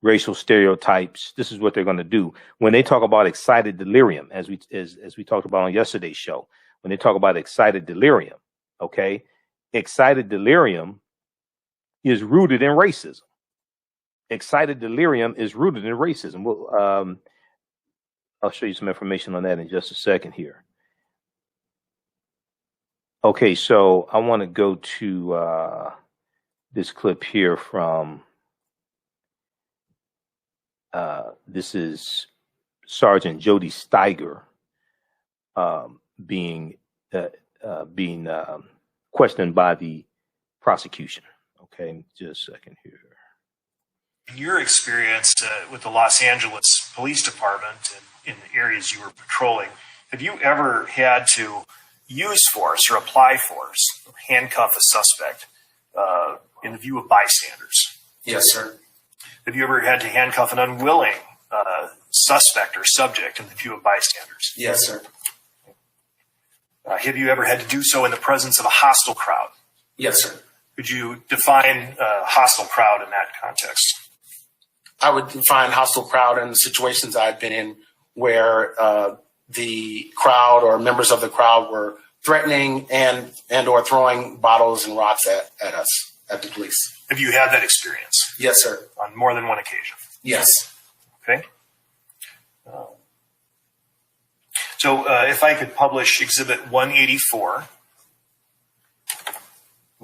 racial stereotypes. This is what they're going to do. When they talk about excited delirium, as we talked about on yesterday's show, when they talk about excited delirium, okay, excited delirium is rooted in racism. Excited delirium is rooted in racism. Well, I'll show you some information on that in just a second here. Okay, so I want to go to this clip here from, this is Sergeant Jody Steiger being questioned by the prosecution. Okay, just a second here. In your experience with the Los Angeles Police Department and in the areas you were patrolling, have you ever had to use force or apply force, handcuff a suspect in the view of bystanders? Yes, sir. Have you ever had to handcuff an unwilling suspect or subject in the view of bystanders? Yes, sir. Have you ever had to do so in the presence of a hostile crowd? Yes, sir. Could you define a hostile crowd in that context? I would define hostile crowd in situations I've been in where the crowd or members of the crowd were threatening and or throwing bottles and rocks at us, at the police. Have you had that experience? Yes, sir. On more than one occasion? Yes. Okay. So if I could publish Exhibit 184,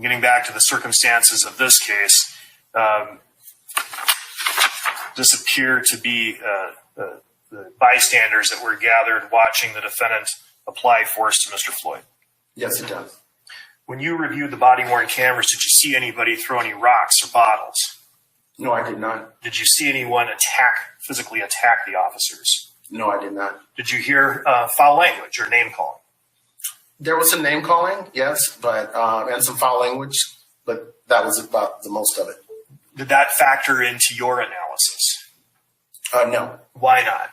getting back to the circumstances of this case, this appeared to be the bystanders that were gathered watching the defendant apply force to Mr. Floyd. Yes, it does. When you reviewed the body-worn cameras, did you see anybody throw any rocks or bottles? No, I did not. Did you see anyone physically attack the officers? No, I did not. Did you hear foul language or name calling? There was some name calling, yes, but and some foul language, but that was about the most of it. Did that factor into your analysis? No. Why not?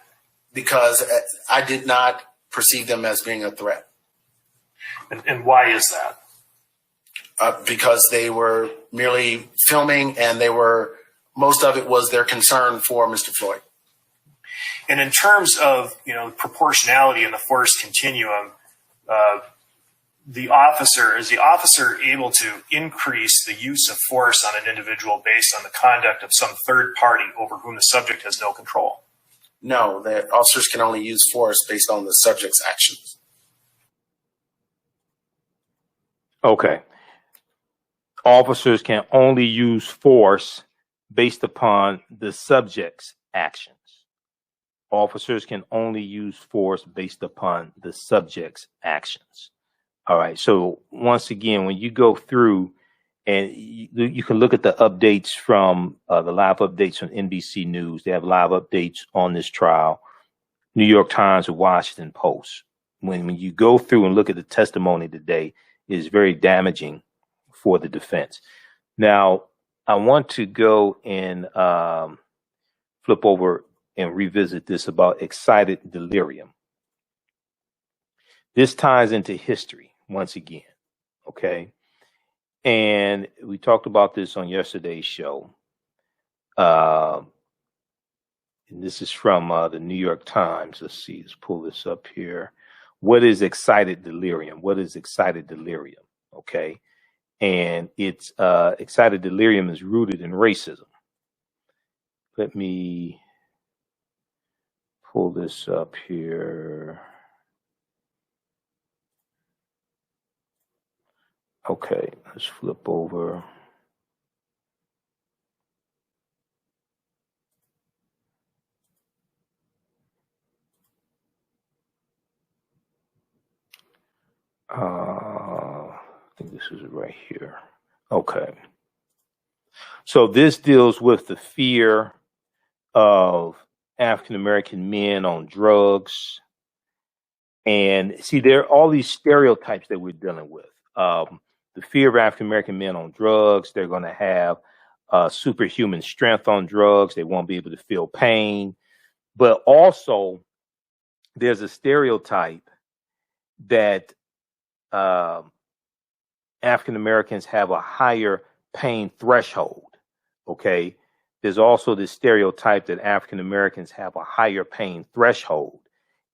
Because I did not perceive them as being a threat. And why is that? Because they were merely filming, and most of it was their concern for Mr. Floyd. And in terms of proportionality in the force continuum, is the officer able to increase the use of force on an individual based on the conduct of some third party over whom the subject has no control? No, the officers can only use force based on the subject's actions. Okay. Officers can only use force based upon the subject's actions. Officers can only use force based upon the subject's actions. All right. So once again, when you go through and you can look at the updates from the live updates on NBC News. They have live updates on this trial. New York Times and Washington Post. When you go through and look at the testimony today, it is very damaging for the defense. Now, I want to go and flip over and revisit this about excited delirium. This ties into history once again. Okay. And we talked about this on yesterday's show. And this is from the New York Times. Let's see, let's pull this up here. What is excited delirium? What is excited delirium? Okay. And it's excited delirium is rooted in racism. Let me pull this up here. Okay, let's flip over. I think this is right here. Okay. So this deals with the fear of African American men on drugs. And see, there are all these stereotypes that we're dealing with. The fear of African American men on drugs. They're going to have superhuman strength on drugs. They won't be able to feel pain. But also, there's a stereotype that African Americans have a higher pain threshold. Okay. There's also this stereotype that African Americans have a higher pain threshold.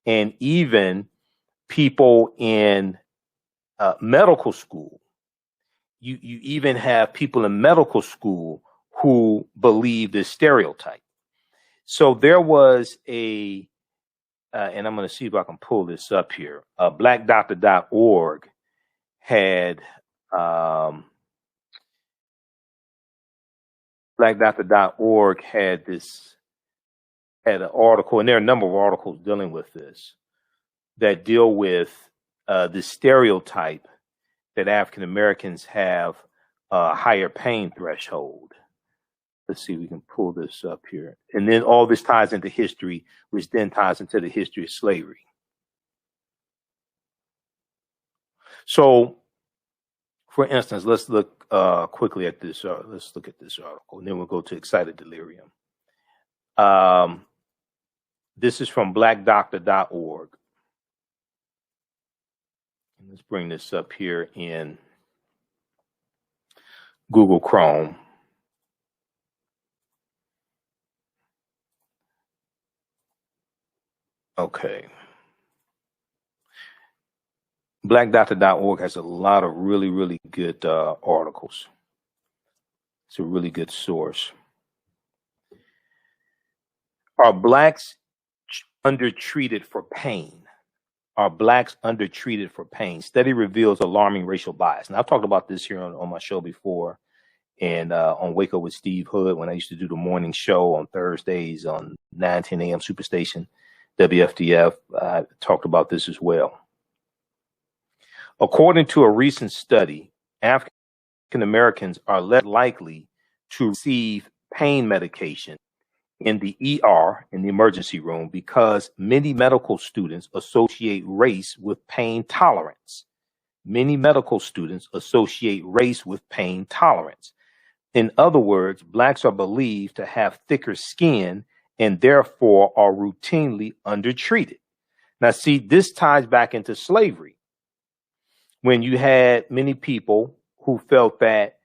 And even people in medical school, you even have people in medical school who believe this stereotype. So there was and I'm going to see if I can pull this up here. Blackdoctor.org had Blackdoctor.org had an article, and there are a number of articles dealing with this that deal with the stereotype that African Americans have a higher pain threshold. Let's see if we can pull this up here. And then all this ties into history, which then ties into the history of slavery. So, for instance, let's look quickly at this. Let's look at this article, and then we'll go to excited delirium. This is from blackdoctor.org. Let's bring this up here in Google Chrome. Okay. Blackdoctor.org has a lot of really, really good articles. It's a really good source. Are blacks undertreated for pain? Are blacks undertreated for pain? Study reveals alarming racial bias. And I've talked about this here on my show before, and on Wake Up with Steve Hood, when I used to do the morning show on Thursdays on 9:10 a.m. Superstation, WFDF, I talked about this as well. According to a recent study, African Americans are less likely to receive pain medication in the ER, in the emergency room, because many medical students associate race with pain tolerance. Many medical students associate race with pain tolerance. In other words, blacks are believed to have thicker skin and therefore are routinely undertreated. Now, see, this ties back into slavery, when you had many people who felt that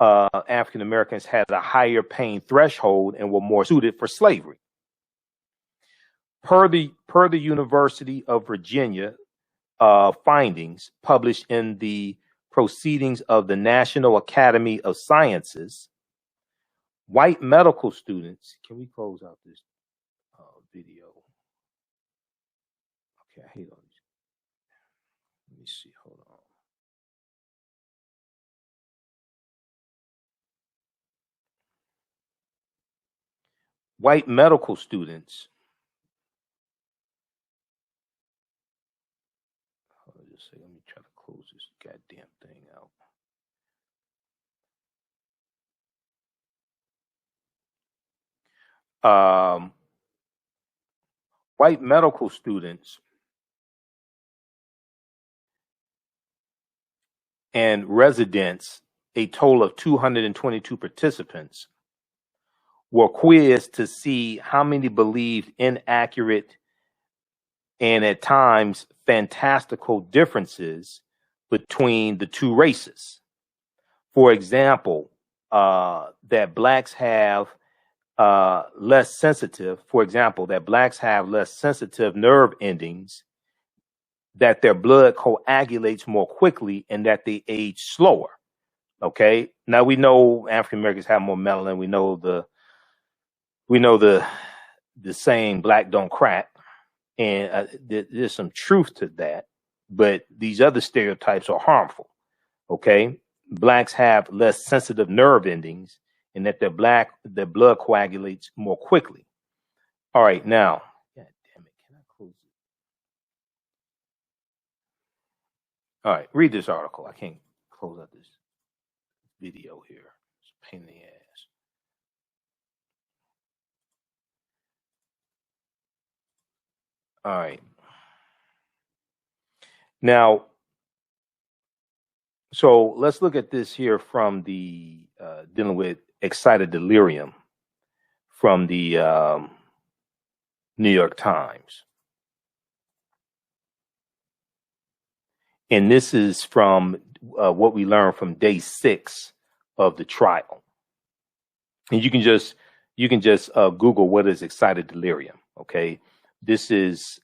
African Americans had a higher pain threshold and were more suited for slavery. Per the University of Virginia findings published in the Proceedings of the National Academy of Sciences, white medical students. Can we close out this video? Okay, I hate all these. Let me see. Hold on. White medical students. Hold on just a second. Let me try to close this goddamn thing out. White medical students and residents, a total of 222 participants, were quizzed to see how many believed inaccurate and at times fantastical differences between the two races. For example, that blacks have less sensitive nerve endings, that their blood coagulates more quickly, and that they age slower. Okay. Now we know African Americans have more melanin. We know the saying "black don't crack," and there's some truth to that. But these other stereotypes are harmful. Okay. Blacks have less sensitive nerve endings, and that their blood coagulates more quickly. All right, now, God damn it, can I close it? All right, read this article. I can't close out this video here. It's a pain in the ass. All right. Now, so let's look at this here from the dealing with excited delirium from the New York Times. And this is from what we learned from day 6 of the trial. And you can just Google what is excited delirium. Okay, this is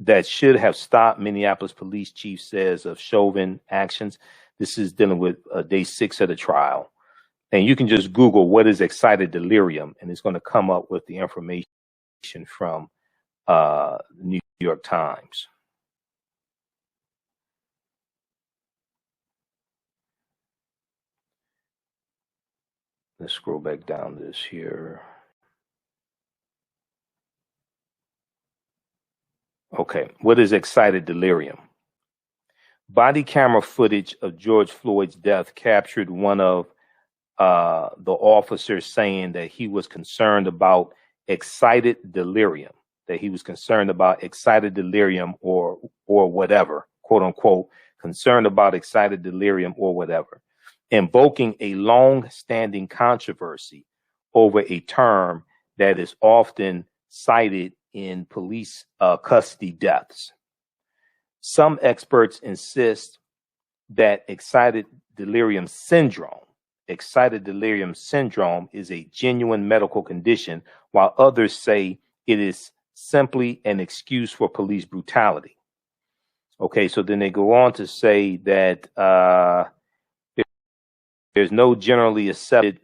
that should have stopped, Minneapolis police chief says, of Chauvin actions. This is dealing with day 6 of the trial. And you can just Google what is excited delirium, and it's going to come up with the information from New York Times. Let's scroll back down this here. Okay, what is excited delirium? Body camera footage of George Floyd's death captured one of the officers saying that he was concerned about excited delirium, or whatever, quote unquote, concerned about excited delirium or whatever, invoking a long-standing controversy over a term that is often cited in police custody deaths. Some experts insist that excited delirium syndrome is a genuine medical condition, while others say it is simply an excuse for police brutality. Okay, so then they go on to say that there's no generally accepted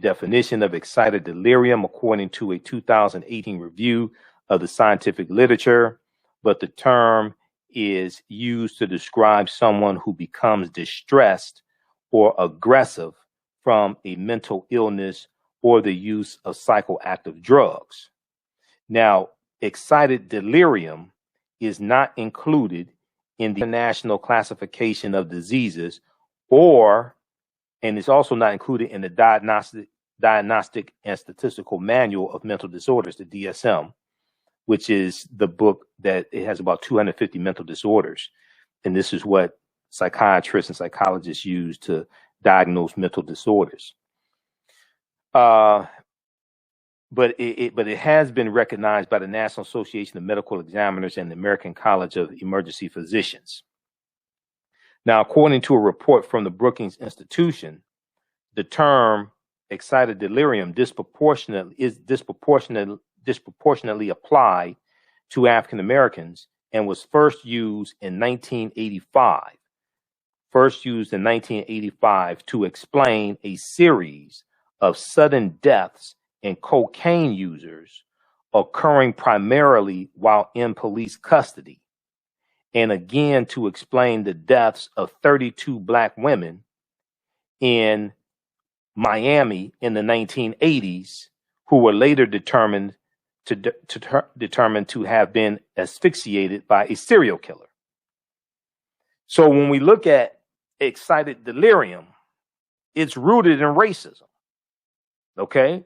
definition of excited delirium, according to a 2018 review of the scientific literature, but the term is used to describe someone who becomes distressed or aggressive from a mental illness or the use of psychoactive drugs. Now, excited delirium is not included in the International Classification of Diseases, and it's also not included in the Diagnostic and Statistical Manual of Mental Disorders, the DSM, which is the book that it has about 250 mental disorders. And this is what psychiatrists and psychologists use to diagnose mental disorders. But it has been recognized by the National Association of Medical Examiners and the American College of Emergency Physicians. Now, according to a report from the Brookings Institution, the term excited delirium disproportionately applied to African Americans and was first used in 1985 to explain a series of sudden deaths in cocaine users occurring primarily while in police custody, and again to explain the deaths of 32 Black women in Miami in the 1980s who were later determined to have been asphyxiated by a serial killer. So when we look at excited delirium, it's rooted in racism. Okay?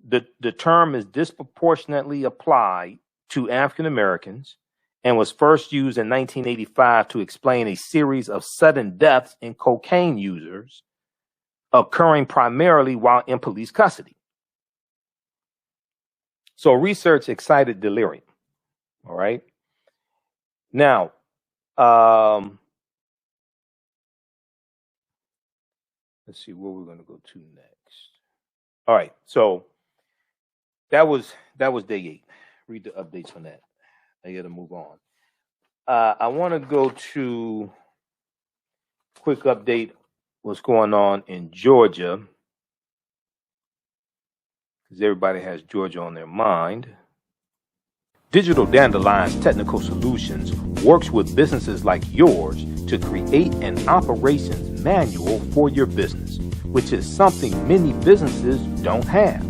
The term is disproportionately applied to African Americans and was first used in 1985 to explain a series of sudden deaths in cocaine users occurring primarily while in police custody. So research excited delirium. All right. Now, let's see where we're going to go to next. All right. So that was day 8. Read the updates on that. I got to move on. I want to go to quick update what's going on in Georgia, because everybody has Georgia on their mind. Digital Dandelion's Technical Solutions works with businesses like yours to create an operations manual for your business, which is something many businesses don't have.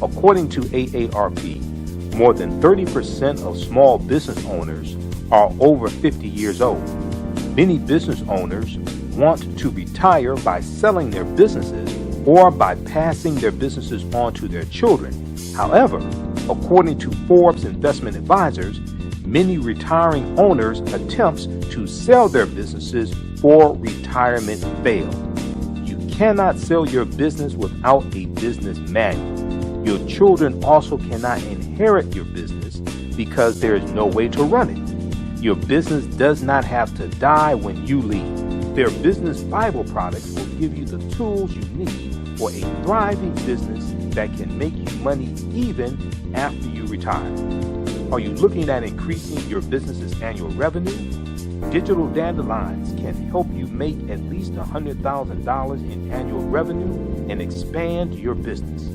According to AARP, more than 30% of small business owners are over 50 years old. Many business owners want to retire by selling their businesses or by passing their businesses on to their children. However, according to Forbes Investment Advisors, many retiring owners' attempts to sell their businesses for retirement fail. You cannot sell your business without a business manual. Your children also cannot inherit your business because there is no way to run it. Your business does not have to die when you leave. Their business Bible products will give you the tools you need for a thriving business that can make you money even after you retire. Are you looking at increasing your business's annual revenue? Digital Dandelions can help you make at least $100,000 in annual revenue and expand your business.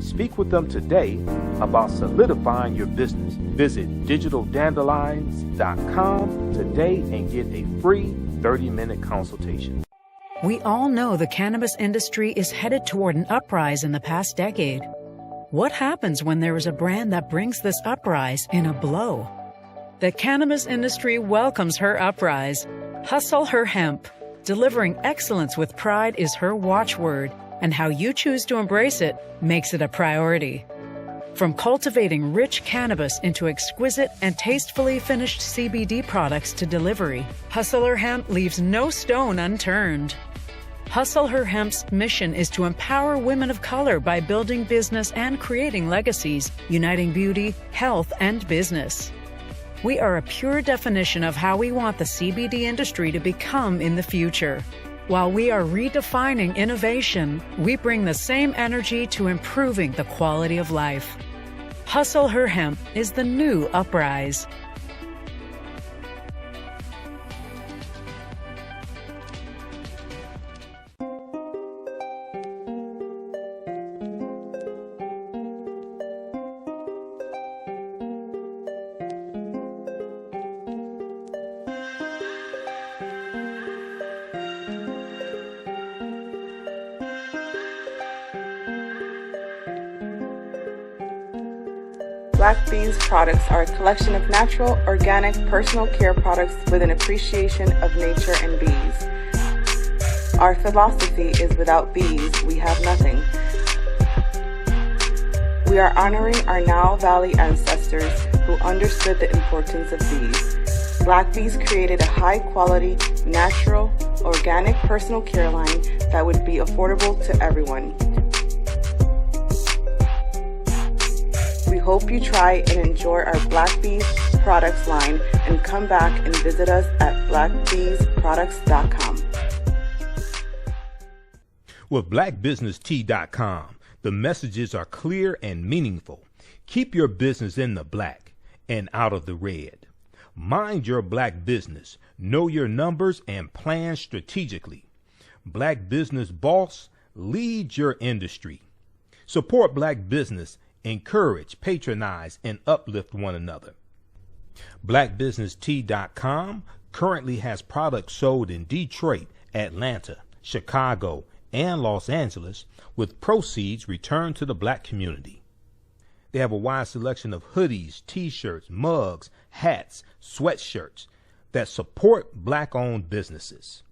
Speak with them today about solidifying your business. Visit digitaldandelions.com today and get a free 30-minute consultation. We all know the cannabis industry is headed toward an uprise in the past decade. What happens when there is a brand that brings this uprise in a blow? The cannabis industry welcomes her uprise. Hustle her hemp. Delivering excellence with pride is her watchword, and how you choose to embrace it makes it a priority. From cultivating rich cannabis into exquisite and tastefully finished CBD products to delivery, Hustle Her Hemp leaves no stone unturned. Hustle Her Hemp's mission is to empower women of color by building business and creating legacies, uniting beauty, health, and business. We are a pure definition of how we want the CBD industry to become in the future. While we are redefining innovation, we bring the same energy to improving the quality of life. Hustle Her Hemp is the new uprise. Black Bees products are a collection of natural, organic, personal care products with an appreciation of nature and bees. Our philosophy is without bees, we have nothing. We are honoring our Nile Valley ancestors who understood the importance of bees. Black Bees created a high-quality, natural, organic personal care line that would be affordable to everyone. We hope you try and enjoy our Black Bees products line and come back and visit us at blackbeesproducts.com. With blackbusinesstee.com, the messages are clear and meaningful. Keep your business in the black and out of the red. Mind your black business. Know your numbers and plan strategically. Black Business Boss, lead your industry. Support black business. Encourage, patronize, and uplift one another. BlackBusinessTea.com currently has products sold in Detroit, Atlanta, Chicago, and Los Angeles, with proceeds returned to the black community. They have a wide selection of hoodies, t-shirts, mugs, hats, sweatshirts that support black-owned businesses.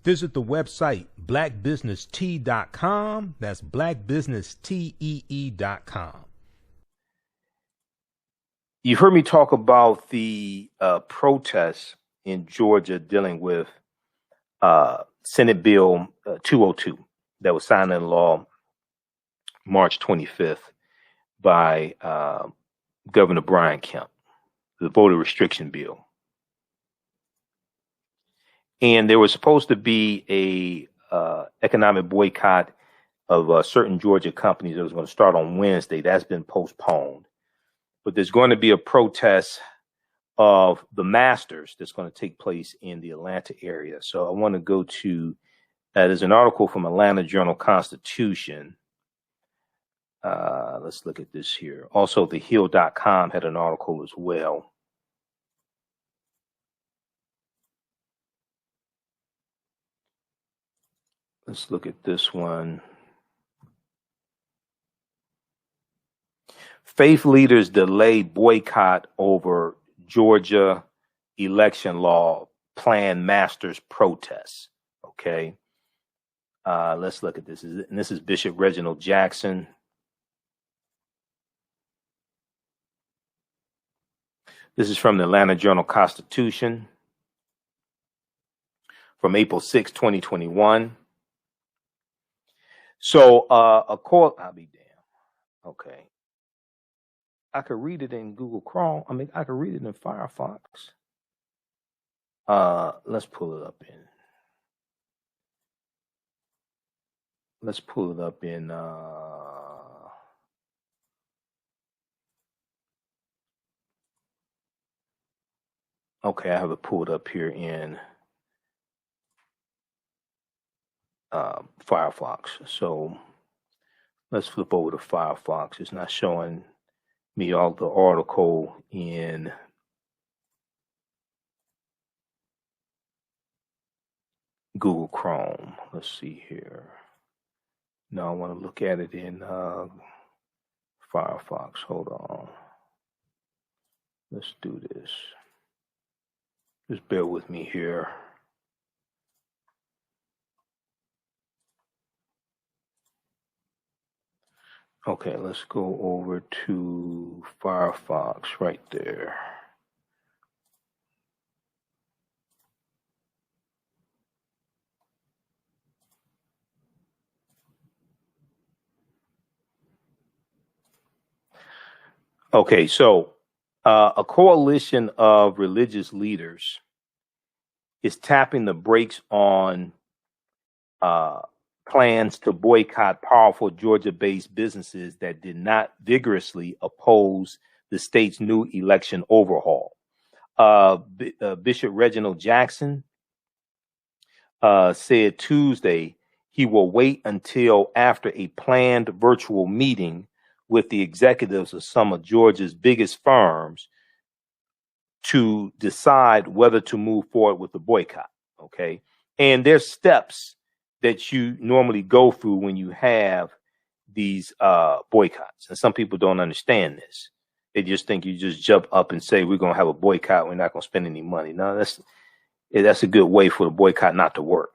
Visit the website blackbusinesstee.com. That's blackbusinesstee.com. You've heard me talk about the protests in Georgia dealing with Senate Bill 202 that was signed into law March 25th by Governor Brian Kemp. the voter restriction bill. And there was supposed to be a economic boycott of certain Georgia companies that was going to start on Wednesday. That's been postponed. But there's going to be a protest of the Masters that's going to take place in the Atlanta area. So I want to go to, there's an article from Atlanta Journal-Constitution. Let's look at this here. Also, thehill.com had an article as well. Let's look at this one. Faith leaders delay boycott over Georgia election law, planned Masters protests. Okay. Let's look at this. And this is Bishop Reginald Jackson. This is from the Atlanta Journal-Constitution from April 6, 2021. So, I'll be damned. Okay. I could read it in Google Chrome. I mean, I could read it in Firefox. Let's pull it up in. Let's pull it up in. Okay, I have it pulled up here in Firefox. So let's flip over to Firefox. It's not showing me all the article in Google Chrome. Let's see here. No, I want to look at it in Firefox. Hold on. Let's do this. Just bear with me here. Okay, let's go over to Firefox right there. Okay, so a coalition of religious leaders is tapping the brakes on plans to boycott powerful Georgia-based businesses that did not vigorously oppose the state's new election overhaul. Bishop Reginald Jackson said Tuesday he will wait until after a planned virtual meeting with the executives of some of Georgia's biggest firms to decide whether to move forward with the boycott. Okay. And there's steps that you normally go through when you have these boycotts. And some people don't understand this. They just think you just jump up and say, we're going to have a boycott. We're not going to spend any money. No, that's a good way for the boycott not to work.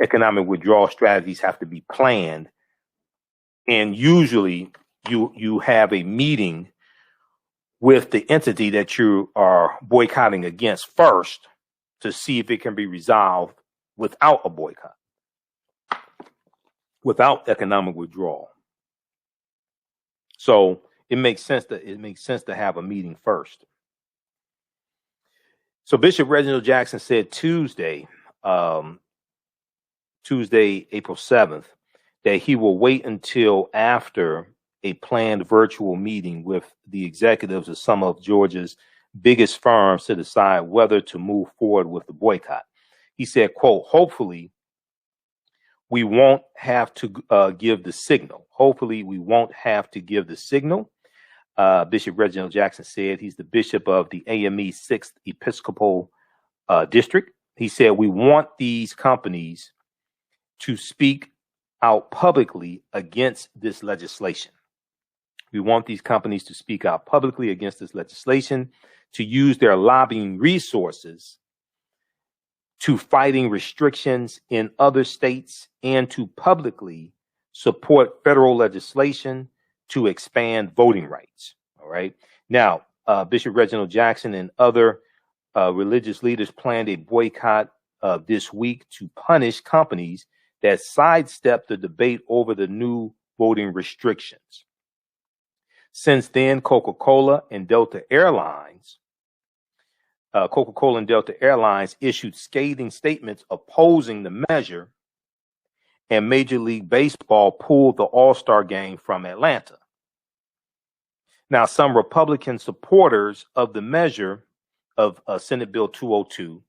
Economic withdrawal strategies have to be planned. And usually you have a meeting with the entity that you are boycotting against first to see if it can be resolved without a boycott, without economic withdrawal. So it makes sense to have a meeting first. So Bishop Reginald Jackson said Tuesday, April 7th, that he will wait until after a planned virtual meeting with the executives of some of Georgia's biggest firms to decide whether to move forward with the boycott. He said, quote, hopefully we won't have to give the signal. Hopefully we won't have to give the signal. Bishop Reginald Jackson said he's the bishop of the AME 6th Episcopal District. He said, we want these companies to speak out publicly against this legislation. We want these companies to speak out publicly against this legislation, to use their lobbying resources to fighting restrictions in other states, and to publicly support federal legislation to expand voting rights. All right. Now, Bishop Reginald Jackson and other religious leaders planned a boycott this week to punish companies that sidestep the debate over the new voting restrictions. Since then, Coca-Cola and Delta Airlines issued scathing statements opposing the measure, and Major League Baseball pulled the All-Star game from Atlanta. Now, some Republican supporters of the measure of Senate Bill 202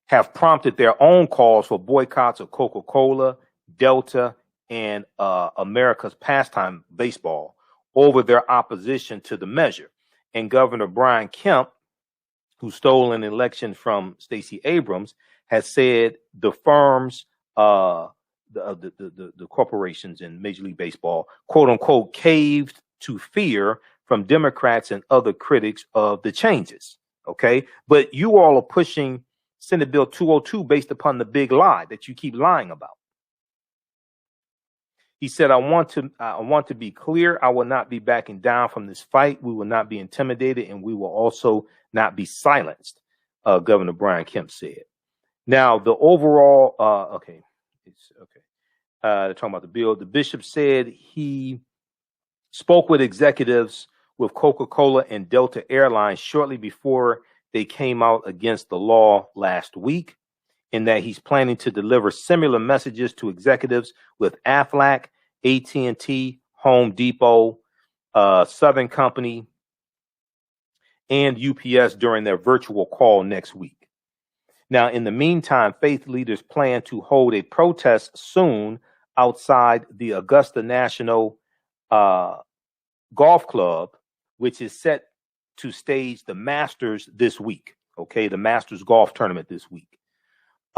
have prompted their own calls for boycotts of Coca-Cola, Delta, and America's pastime baseball over their opposition to the measure. And Governor Brian Kemp, who stole an election from Stacey Abrams, has said the firms, the corporations in Major League Baseball, quote unquote, caved to fear from Democrats and other critics of the changes. Okay. But you all are pushing Senate Bill 202 based upon the big lie that you keep lying about. He said, I want to be clear. I will not be backing down from this fight. We will not be intimidated, and we will also not be silenced, Governor Brian Kemp said. Now, the overall, they're talking about the bill. The bishop said he spoke with executives with Coca-Cola and Delta Airlines shortly before they came out against the law last week, in that he's planning to deliver similar messages to executives with Aflac, AT&T, Home Depot, Southern Company, and UPS during their virtual call next week. Now, in the meantime, faith leaders plan to hold a protest soon outside the Augusta National Golf Club, which is set to stage the Masters this week. Okay, the Masters golf tournament this week.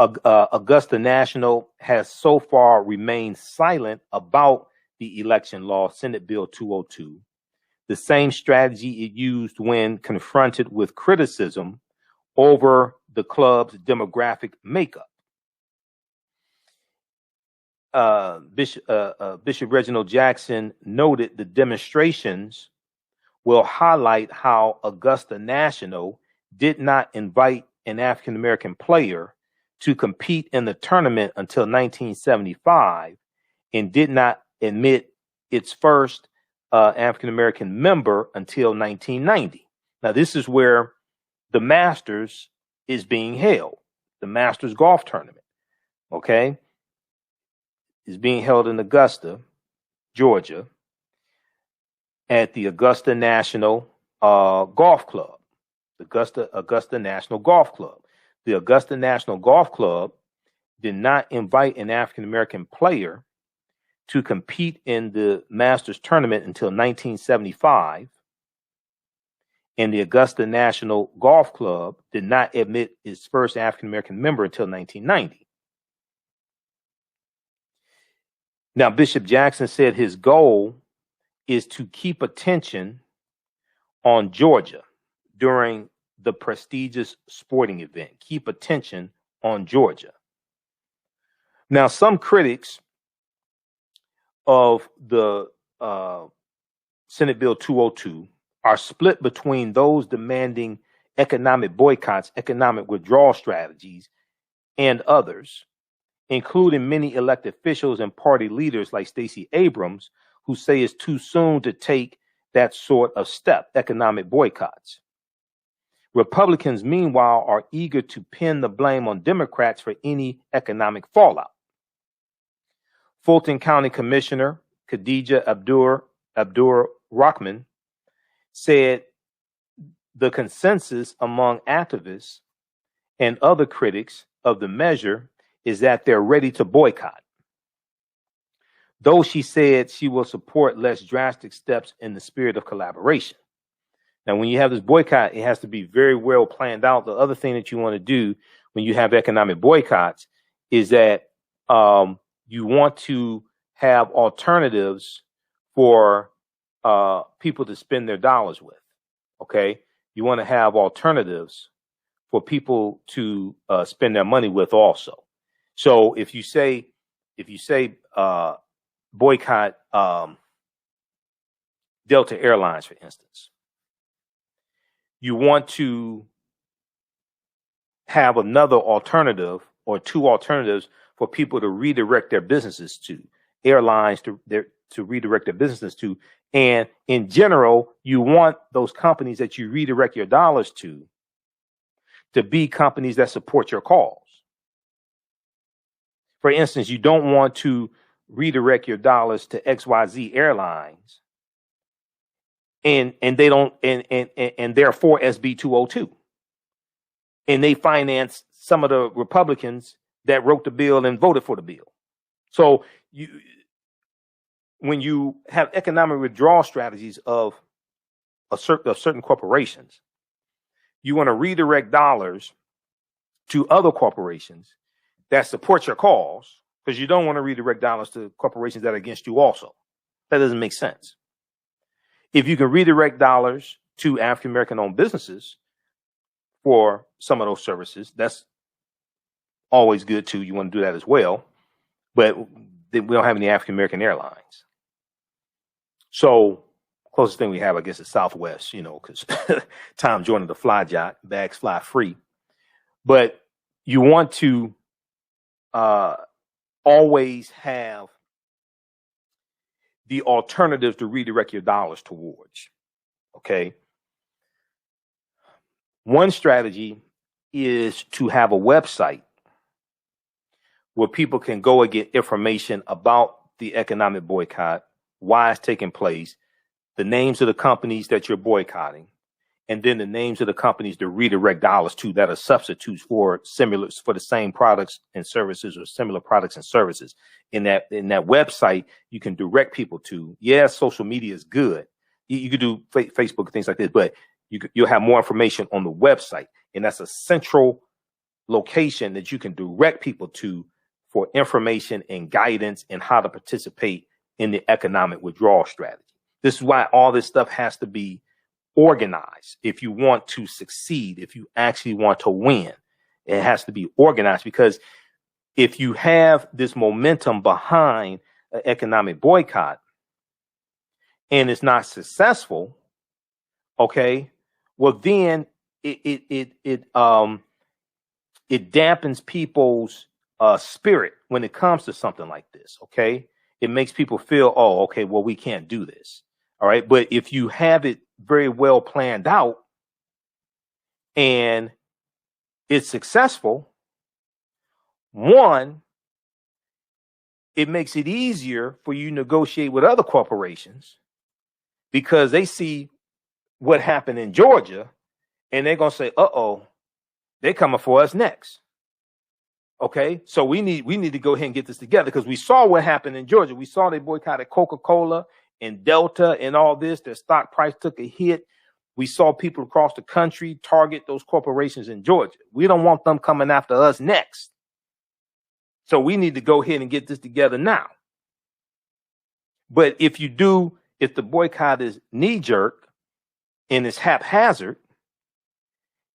Augusta National has so far remained silent about the election law, Senate Bill 202, the same strategy it used when confronted with criticism over the club's demographic makeup. Bishop Reginald Jackson noted the demonstrations will highlight how Augusta National did not invite an African-American player to compete in the tournament until 1975 and did not admit its first African-American member until 1990. Now, this is where the Masters is being held. The Masters golf tournament, okay, is being held in Augusta, Georgia, at the Augusta National Golf Club, Augusta National Golf Club. The Augusta National Golf Club did not invite an African-American player to compete in the Masters tournament until 1975. And the Augusta National Golf Club did not admit its first African-American member until 1990. Now, Bishop Jackson said his goal is to keep attention on Georgia during the prestigious sporting event. Keep attention on Georgia. Now, some critics of the Senate Bill 202 are split between those demanding economic boycotts, economic withdrawal strategies, and others, including many elected officials and party leaders like Stacey Abrams, who say it's too soon to take that sort of step, economic boycotts. Republicans, meanwhile, are eager to pin the blame on Democrats for any economic fallout. Fulton County Commissioner Khadija Abdur-Rahman said the consensus among activists and other critics of the measure is that they're ready to boycott, though she said she will support less drastic steps in the spirit of collaboration. Now, when you have this boycott, it has to be very well planned out. The other thing that you want to do when you have economic boycotts is that you want to have alternatives for people to spend their dollars with. Okay, you want to have alternatives for people to spend their money with also. So if you say boycott Delta Airlines, for instance, you want to have another alternative or two alternatives for people to redirect their businesses to, airlines to to redirect their businesses to. And in general, you want those companies that you redirect your dollars to be companies that support your cause. For instance, you don't want to redirect your dollars to XYZ Airlines and they don't and therefore SB 202. And they finance some of the Republicans that wrote the bill and voted for the bill. So when you have economic withdrawal strategies of certain corporations, you want to redirect dollars to other corporations that support your cause, because you don't want to redirect dollars to corporations that are against you also. That doesn't make sense. If you can redirect dollars to African-American owned businesses for some of those services, that's always good too. You want to do that as well. But we don't have any African-American airlines. So closest thing we have, I guess, is Southwest, because Tom Jordan, the fly jock, bags fly free. But you want to always have the alternatives to redirect your dollars towards. Okay. One strategy is to have a website where people can go and get information about the economic boycott, why it's taking place, the names of the companies that you're boycotting, and then the names of the companies to redirect dollars to that are substitutes for the same products and services or similar products and services. In that website, you can direct people to. Yes, social media is good. You could do Facebook and things like this, but you'll have more information on the website, and that's a central location that you can direct people to for information and guidance and how to participate in the economic withdrawal strategy. This is why all this stuff has to be organized. If you want to succeed, if you actually want to win, it has to be organized, because if you have this momentum behind an economic boycott and it's not successful, okay, well then it dampens people's spirit when it comes to something like this. Okay, it makes people feel, oh, okay, well, we can't do this. All right, but if you have it very well planned out and it's successful, one, it makes it easier for you to negotiate with other corporations because they see what happened in Georgia and they're going to say, uh-oh, they're coming for us next. Okay, so we need to go ahead and get this together, because we saw what happened in Georgia. We saw they boycotted Coca-Cola and Delta and all this. Their stock price took a hit. We saw people across the country target those corporations in Georgia. We don't want them coming after us next. So we need to go ahead and get this together now. But if the boycott is knee-jerk and it's haphazard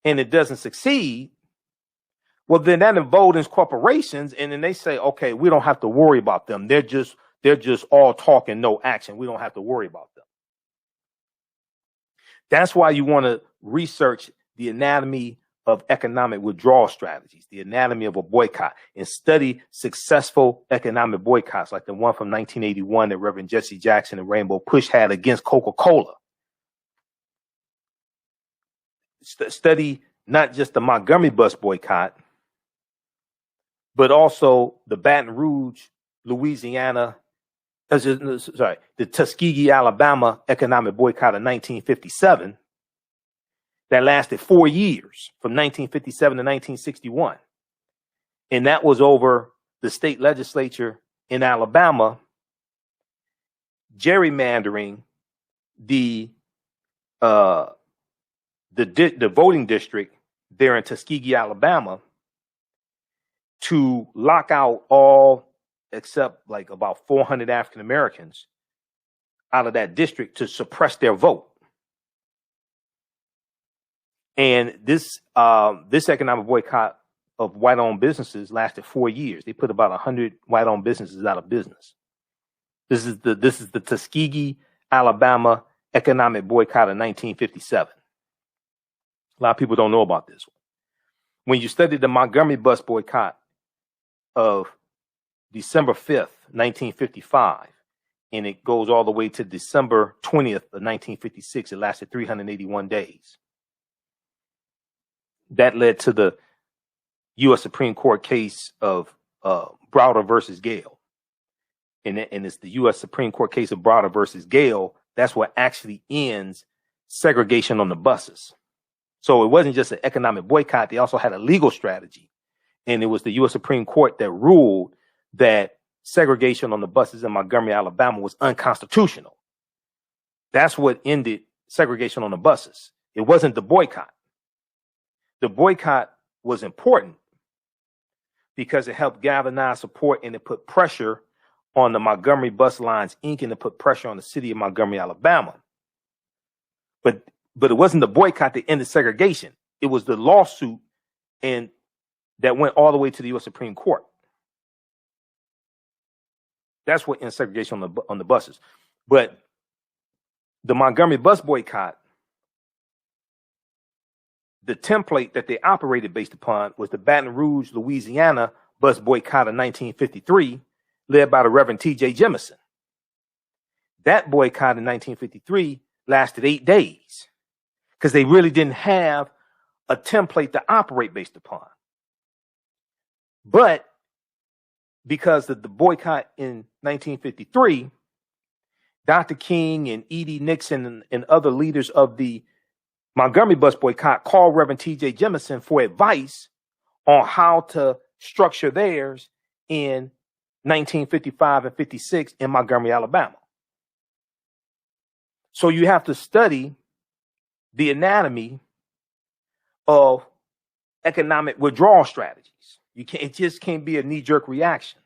and it doesn't succeed, well, then that emboldens corporations, and then they say, okay, we don't have to worry about them. They're just all talk and no action. We don't have to worry about them. That's why you want to research the anatomy of economic withdrawal strategies, the anatomy of a boycott, and study successful economic boycotts like the one from 1981 that Reverend Jesse Jackson and Rainbow Push had against Coca-Cola. Study not just the Montgomery bus boycott, but also the Baton Rouge, Louisiana, the Tuskegee, Alabama economic boycott of 1957 that lasted 4 years, from 1957 to 1961. And that was over the state legislature in Alabama gerrymandering the voting district there in Tuskegee, Alabama, to lock out all except like about 400 African Americans out of that district to suppress their vote. And this economic boycott of white-owned businesses lasted 4 years. They put about 100 white-owned businesses out of business. This is the Tuskegee, Alabama economic boycott of 1957. A lot of people don't know about this one. When you study the Montgomery bus boycott of December 5th, 1955, and it goes all the way to December 20th of 1956. It lasted 381 days. That led to the U.S. Supreme Court case of Browder versus Gale. And it's the U.S. Supreme Court case of Browder versus Gale. That's what actually ends segregation on the buses. So it wasn't just an economic boycott. They also had a legal strategy. And it was the U.S. Supreme Court that ruled that segregation on the buses in Montgomery, Alabama was unconstitutional. That's what ended segregation on the buses. It wasn't the boycott. The boycott was important because it helped galvanize support and it put pressure on the Montgomery Bus Lines, Inc., and it put pressure on the city of Montgomery, Alabama. But it wasn't the boycott that ended segregation. It was the lawsuit and that went all the way to the U.S. Supreme Court. That's what ended segregation on the buses. But the Montgomery bus boycott, the template that they operated based upon was the Baton Rouge, Louisiana bus boycott of 1953, led by the Reverend T.J. Jemison. That boycott in 1953 lasted 8 days because they really didn't have a template to operate based upon. But because of the boycott in 1953, Dr. King and E.D. Nixon and other leaders of the Montgomery bus boycott called Reverend T.J. Jemison for advice on how to structure theirs in 1955 and 56 in Montgomery, Alabama. So you have to study the anatomy of economic withdrawal strategies. It just can't be a knee-jerk reaction.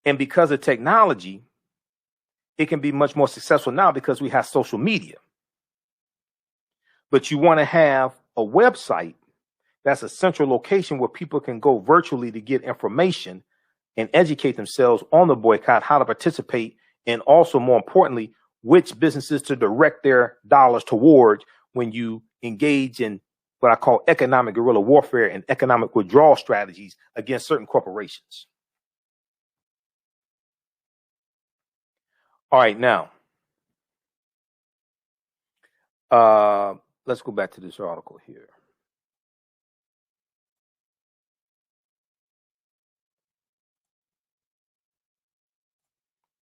And because of technology, it can be much more successful now because we have social media. But you want to have a website that's a central location where people can go virtually to get information and educate themselves on the boycott, how to participate, and also, more importantly, which businesses to direct their dollars towards when you engage in what I call economic guerrilla warfare and economic withdrawal strategies against certain corporations. All right, now, let's go back to this article here.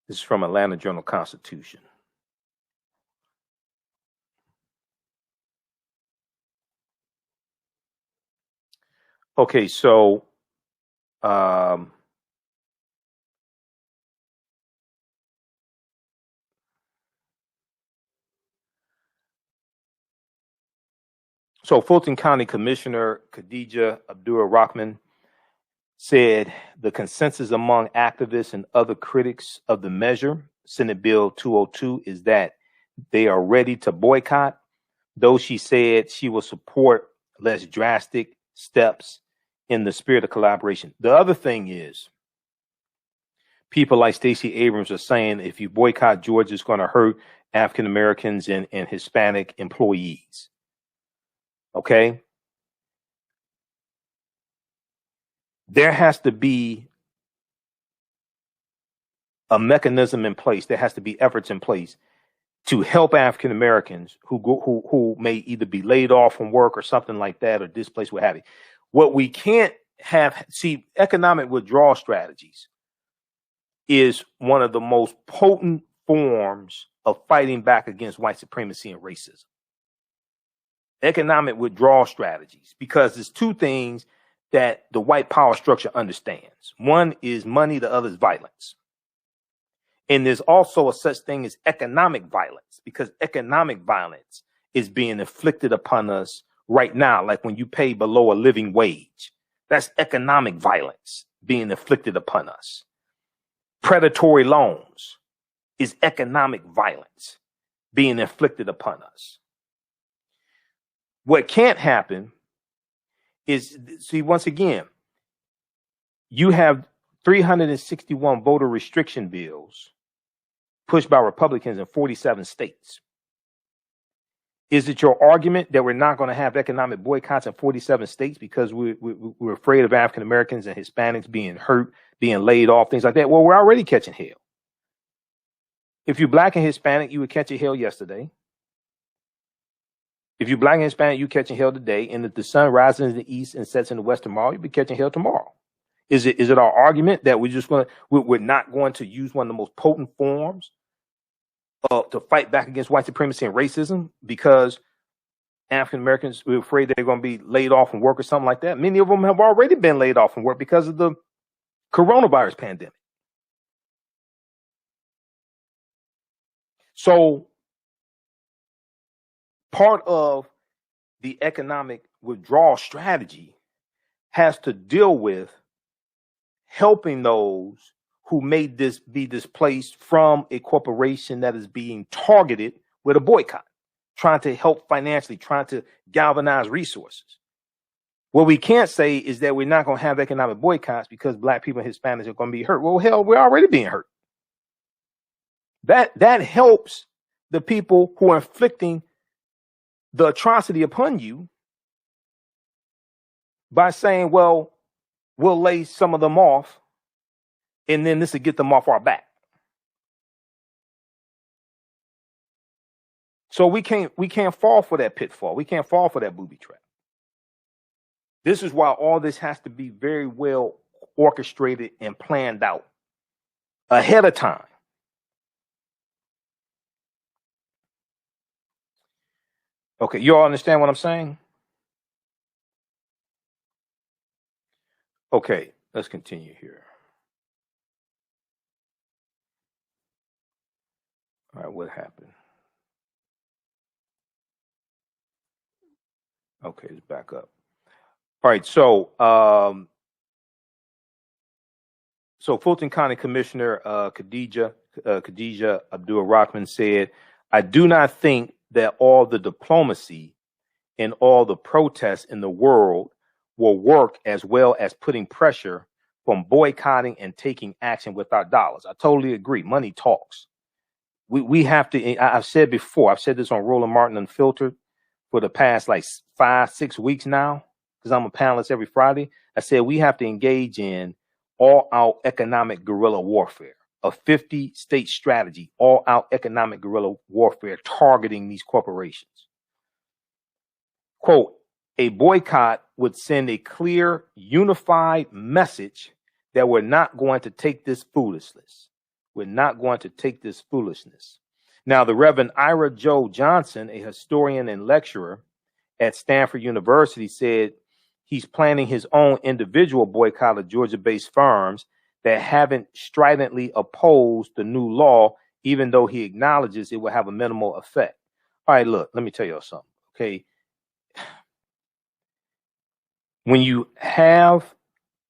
This is from Atlanta Journal-Constitution. Okay, so Fulton County Commissioner Khadija Abdul-Rahman said the consensus among activists and other critics of the measure, Senate Bill 202, is that they are ready to boycott, though she said she will support less drastic steps in the spirit of collaboration. The other thing is, people like Stacey Abrams are saying if you boycott Georgia, it's going to hurt African Americans and Hispanic employees. Okay? There has to be a mechanism in place. There has to be efforts in place to help African Americans who may either be laid off from work or something like that, or displaced, what have you. What we can't have, see, economic withdrawal strategies is one of the most potent forms of fighting back against white supremacy and racism. Economic withdrawal strategies, because there's two things that the white power structure understands. One is money, the other is violence. And there's also a such thing as economic violence, because economic violence is being inflicted upon us right now. Like when you pay below a living wage, that's economic violence being inflicted upon us. Predatory loans is economic violence being inflicted upon us. What can't happen is, see, once again, you have 361 voter restriction bills pushed by Republicans in 47 states. Is it your argument that we're not going to have economic boycotts in 47 states because we're afraid of African Americans and Hispanics being hurt, being laid off, things like that? Well, we're already catching hell. If you're black and Hispanic, you were catching hell yesterday. If you're black and Hispanic, you're catching hell today. And if the sun rises in the east and sets in the west tomorrow, you'll be catching hell tomorrow. Is it our argument that we're not going to use one of the most potent forms to fight back against white supremacy and racism because African Americans, we're afraid they're going to be laid off from work or something like that? Many of them have already been laid off from work because of the coronavirus pandemic. So part of the economic withdrawal strategy has to deal with helping those who may be displaced from a corporation that is being targeted with a boycott, trying to help financially, trying to galvanize resources. What we can't say is that we're not going to have economic boycotts because black people and Hispanics are going to be hurt. Well, hell, we're already being hurt. That helps the people who are inflicting the atrocity upon you by saying, well, we'll lay some of them off and then this will get them off our back. So we can't fall for that pitfall. We can't fall for that booby trap. This is why all this has to be very well orchestrated and planned out ahead of time. Okay, you all understand what I'm saying? Okay, let's continue here. All right, what happened? Okay, let's back up. All right, so Fulton County Commissioner Khadija Abdul-Rahman said, "I do not think that all the diplomacy and all the protests in the world will work as well as putting pressure from boycotting and taking action with our dollars." I totally agree. Money talks. We have to, I've said before, I've said this on Roland Martin Unfiltered for the past like 5-6 weeks now, because I'm a panelist every Friday. I said we have to engage in all-out economic guerrilla warfare, a 50-state strategy, all-out economic guerrilla warfare targeting these corporations. Quote, "A boycott would send a clear, unified message that we're not going to take this foolishness. We're not going to take this foolishness." Now, the Reverend Ira Joe Johnson, a historian and lecturer at Stanford University, said he's planning his own individual boycott of Georgia-based firms that haven't stridently opposed the new law, even though he acknowledges it will have a minimal effect. All right, look, let me tell you something, okay? When you have,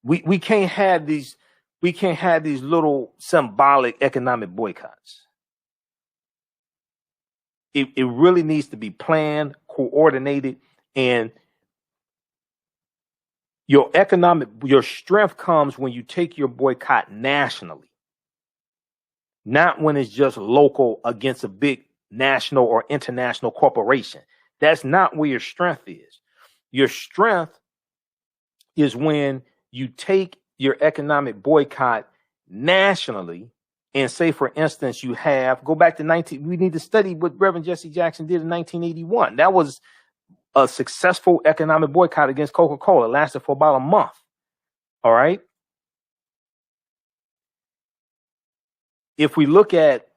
we can't have these little symbolic economic boycotts. It really needs to be planned, coordinated, and your strength comes when you take your boycott nationally, not when it's just local against a big national or international corporation. That's not where your strength is. Your strength is when you take your economic boycott nationally and say, for instance, you have, go back to we need to study what Reverend Jesse Jackson did in 1981. That was a successful economic boycott against Coca-Cola. It lasted for about a month. All right. If we look at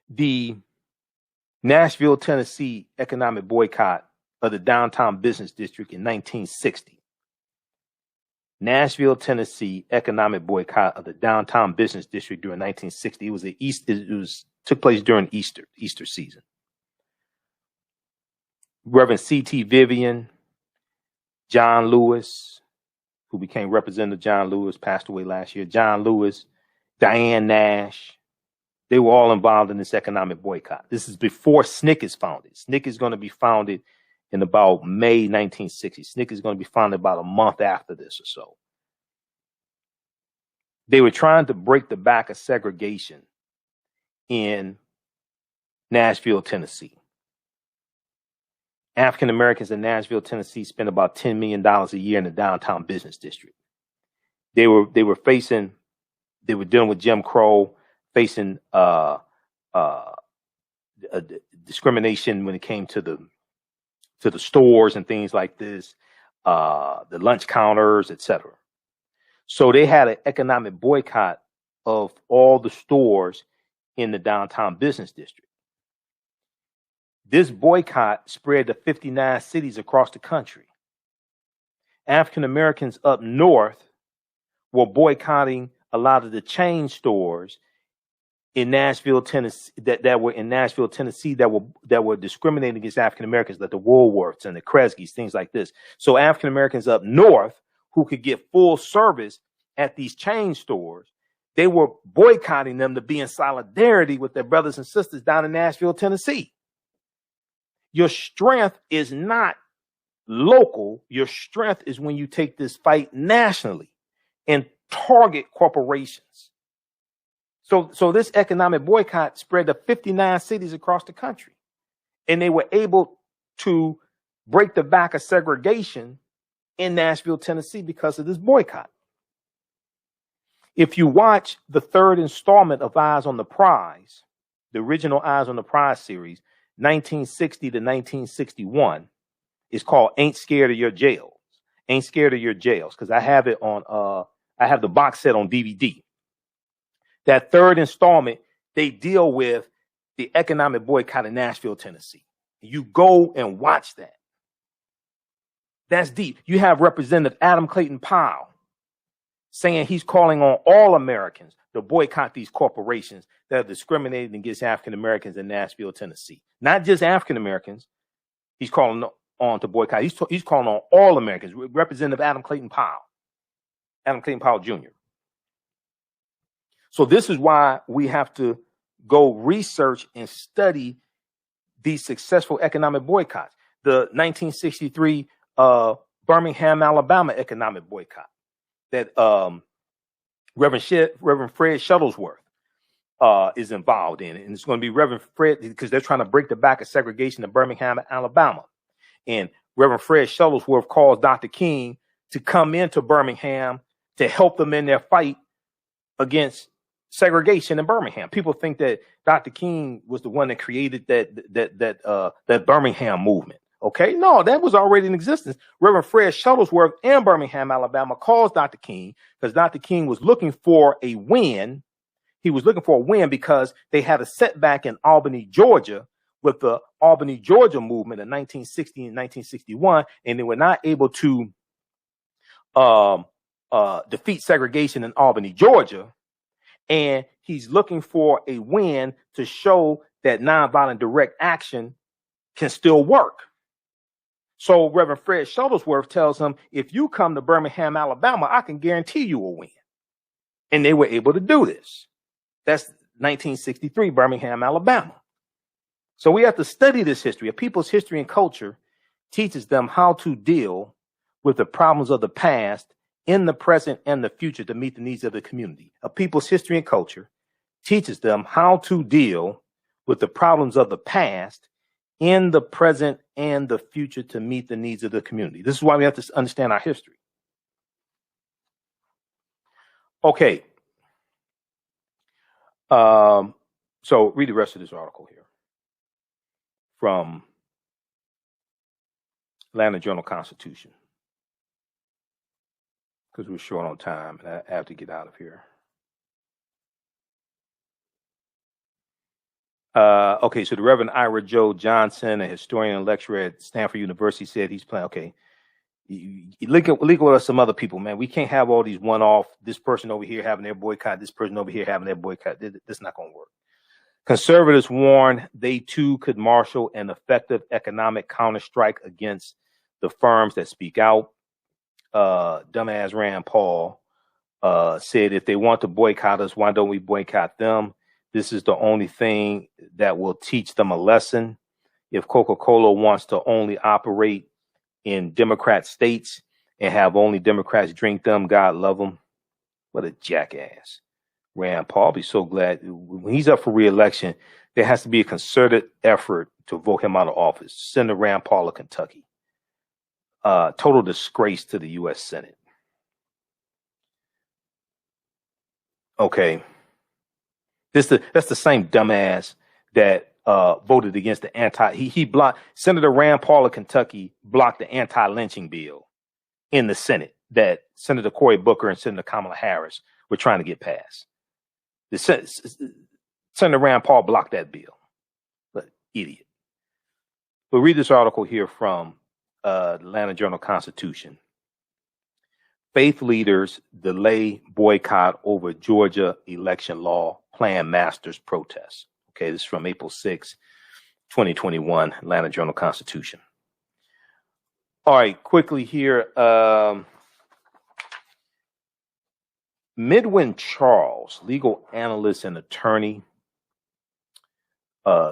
the Nashville, Tennessee economic boycott of the downtown business district in 1960, Nashville, Tennessee economic boycott of the downtown business district during 1960. It took place during Easter season. Reverend C.T. Vivian, John Lewis, who became Representative John Lewis, passed away last year. John Lewis, Diane Nash, they were all involved in this economic boycott. This is before SNCC is founded. SNCC is going to be founded in about May 1960. SNCC is going to be founded about a month after this or so. They were trying to break the back of segregation in Nashville, Tennessee. African Americans in Nashville, Tennessee spend about $10 million a year in the downtown business district. They were dealing with Jim Crow, facing discrimination when it came to the stores and things like this, the lunch counters, etc. So they had an economic boycott of all the stores in the downtown business district. This boycott spread to 59 cities across the country. African Americans up north were boycotting a lot of the chain stores in Nashville, Tennessee, that were in Nashville, Tennessee, that were discriminating against African Americans, like the Woolworths and the Kresge's, things like this. So African Americans up north who could get full service at these chain stores, they were boycotting them to be in solidarity with their brothers and sisters down in Nashville, Tennessee. Your strength is not local. Your strength is when you take this fight nationally and target corporations. So this economic boycott spread to 59 cities across the country. And they were able to break the back of segregation in Nashville, Tennessee because of this boycott. If you watch the third installment of Eyes on the Prize, the original Eyes on the Prize series, 1960 to 1961, is called Ain't Scared of Your Jails. Ain't Scared of Your Jails, because I have it on, I have the box set on DVD. That third installment, they deal with the economic boycott in Nashville, Tennessee. You go and watch that. That's deep. You have Representative Adam Clayton Powell saying he's calling on all Americans to boycott these corporations that are discriminating against African Americans in Nashville, Tennessee. Not just African Americans. He's calling on to boycott. He's calling on all Americans. Representative Adam Clayton Powell Jr. So this is why we have to go research and study these successful economic boycotts. The 1963 Birmingham, Alabama economic boycott that Reverend Fred Shuttlesworth is involved in it. And it's going to be Reverend Fred, because they're trying to break the back of segregation in Birmingham, Alabama. And Reverend Fred Shuttlesworth calls Dr. King to come into Birmingham to help them in their fight against segregation in Birmingham. People think that Dr. King was the one that created that Birmingham movement. Okay, no, that was already in existence. Reverend Fred Shuttlesworth in Birmingham, Alabama, calls Dr. King because Dr. King was looking for a win. He was looking for a win because they had a setback in Albany, Georgia, with the Albany, Georgia movement in 1960 and 1961, and they were not able to defeat segregation in Albany, Georgia. And he's looking for a win to show that nonviolent direct action can still work. So Reverend Fred Shuttlesworth tells him, if you come to Birmingham, Alabama, I can guarantee you a win. And they were able to do this. That's 1963, Birmingham, Alabama. So we have to study this history. A people's history and culture teaches them how to deal with the problems of the past in the present and the future to meet the needs of the community. A people's history and culture teaches them how to deal with the problems of the past in the present and the future to meet the needs of the community. This is why we have to understand our history. Okay. So read the rest of this article here from Atlanta Journal-Constitution, because we're short on time and I have to get out of here. Okay, so the Reverend Ira Joe Johnson, a historian and lecturer at Stanford University, said he's planning. Okay, look at some other people, man. We can't have all these one-off. This person over here having their boycott. This person over here having their boycott. That's not going to work. Conservatives warn they too could marshal an effective economic counterstrike against the firms that speak out. Dumbass Rand Paul said, if they want to boycott us, why don't we boycott them? This is the only thing that will teach them a lesson. If Coca-Cola wants to only operate in Democrat states and have only Democrats drink them, God love them. What a jackass. Rand Paul. I'll be so glad when he's up for re-election, there has to be a concerted effort to vote him out of office. Senator Rand Paul of Kentucky. Total disgrace to the U.S. Senate. Okay. That's the same dumbass that voted against the he blocked Senator Rand Paul of Kentucky blocked the anti-lynching bill in the Senate that Senator Cory Booker and Senator Kamala Harris were trying to get passed. Senator Rand Paul blocked that bill. But idiot. We'll read this article here from the Atlanta Journal-Constitution. Faith leaders delay boycott over Georgia election law, plan masters protest. Okay, this is from April 6, 2021, Atlanta Journal-Constitution. All right, quickly here. Midwin Charles, legal analyst and attorney.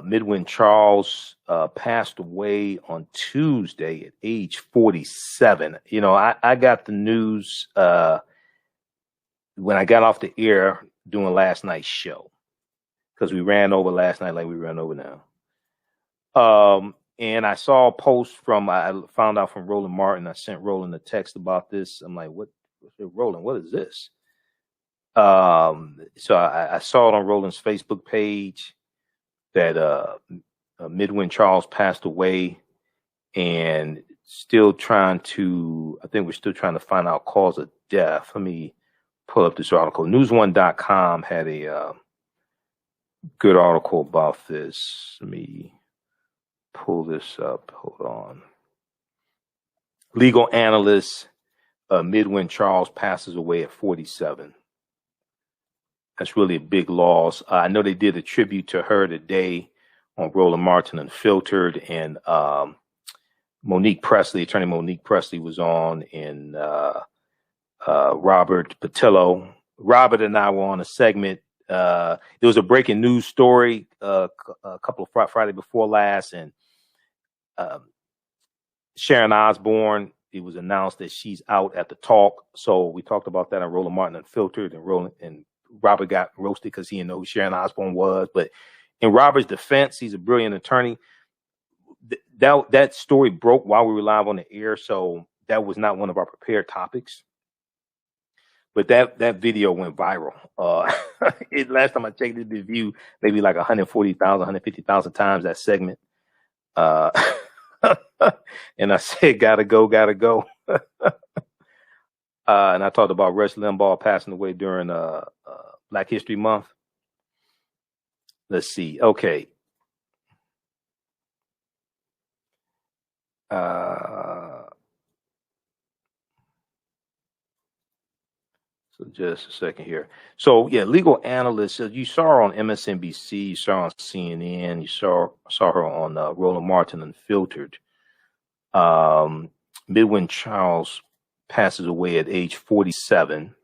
Midwin Charles passed away on Tuesday at age 47. You know, I got the news when I got off the air doing last night's show, because we ran over last night like we ran over now. And I saw a post I found out from Roland Martin. I sent Roland a text about this. I'm like, Roland, what is this? So I saw it on Roland's Facebook page that Midwin Charles passed away, and still trying to, I think we're still trying to find out cause of death. Let me pull up this article. News1.com had a good article about this. Let me pull this up. Hold on. Legal analyst Midwin Charles passes away at 47. That's really a big loss. I know they did a tribute to her today on Roland Martin Unfiltered, and Monique Presley, attorney Monique Presley, was on, and Robert Patillo. Robert and I were on a segment. There was a breaking news story a couple of Friday before last, and Sharon Osbourne, it was announced that she's out at the talk. So we talked about that on Roland Martin Unfiltered, and Robert got roasted because he didn't know who Sharon Osbourne was. But in Robert's defense, he's a brilliant attorney. That story broke while we were live on the air, so that was not one of our prepared topics. But that video went viral. Last time I checked the view, maybe like 140,000, 150,000 times that segment. And I said, gotta go. And I talked about Rush Limbaugh passing away during Black History Month. Let's see. Okay. So just a second here. So yeah, legal analyst. You saw her on MSNBC. You saw her on CNN. You saw her on Roland Martin Unfiltered. Midwin Charles passes away at age 47.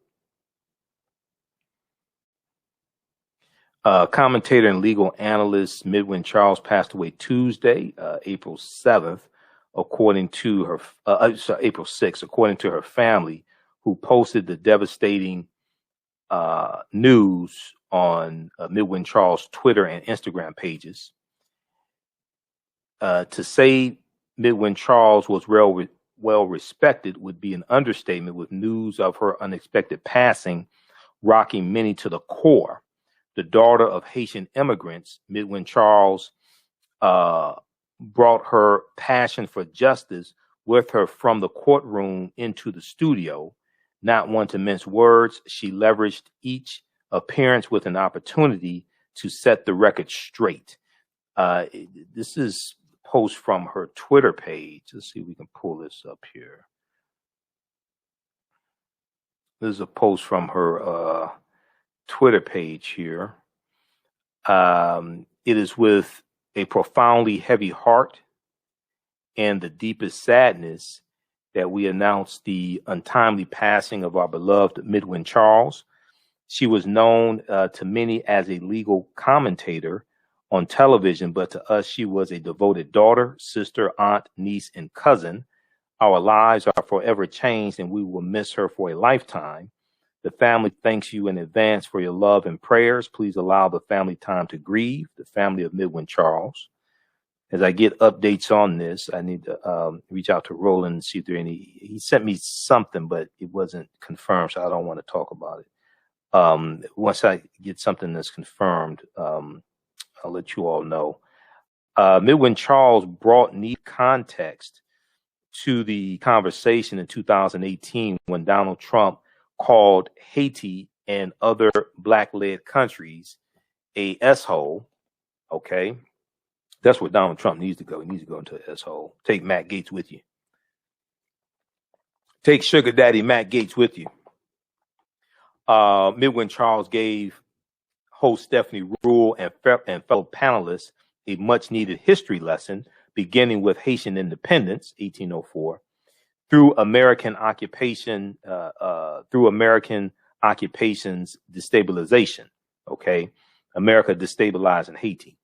Commentator and legal analyst Midwin Charles passed away Tuesday, April 7th, according to her, April 6th, according to her family, who posted the devastating news on Midwin Charles' Twitter and Instagram pages. To say Midwin Charles was well respected would be an understatement, with news of her unexpected passing rocking many to the core. The daughter of Haitian immigrants, Midwin Charles brought her passion for justice with her from the courtroom into the studio. Not one to mince words, she leveraged each appearance with an opportunity to set the record straight. This is a post from her Twitter page. Let's see if we can pull this up here. This is a post from her Twitter page here. It is with a profoundly heavy heart and the deepest sadness that we announce the untimely passing of our beloved Midwin Charles. She was known to many as a legal commentator on television, but to us, she was a devoted daughter, sister, aunt, niece, and cousin. Our lives are forever changed, and we will miss her for a lifetime. The family thanks you in advance for your love and prayers. Please allow the family time to grieve. The family of Midwin Charles. As I get updates on this, I need to reach out to Roland and see if there are any. He sent me something, but it wasn't confirmed, so I don't want to talk about it. Once I get something that's confirmed, I'll let you all know. Midwin Charles brought neat context to the conversation in 2018 when Donald Trump called Haiti and other black-led countries a S-hole. Okay. That's where Donald Trump needs to go. He needs to go into an S-hole. Take Matt Gaetz with you. Take Sugar Daddy Matt Gaetz with you. Midwin Charles gave host Stephanie Rule and fellow panelists a much-needed history lesson, beginning with Haitian independence, 1804, through American occupation's destabilization. Okay, America destabilizing Haiti.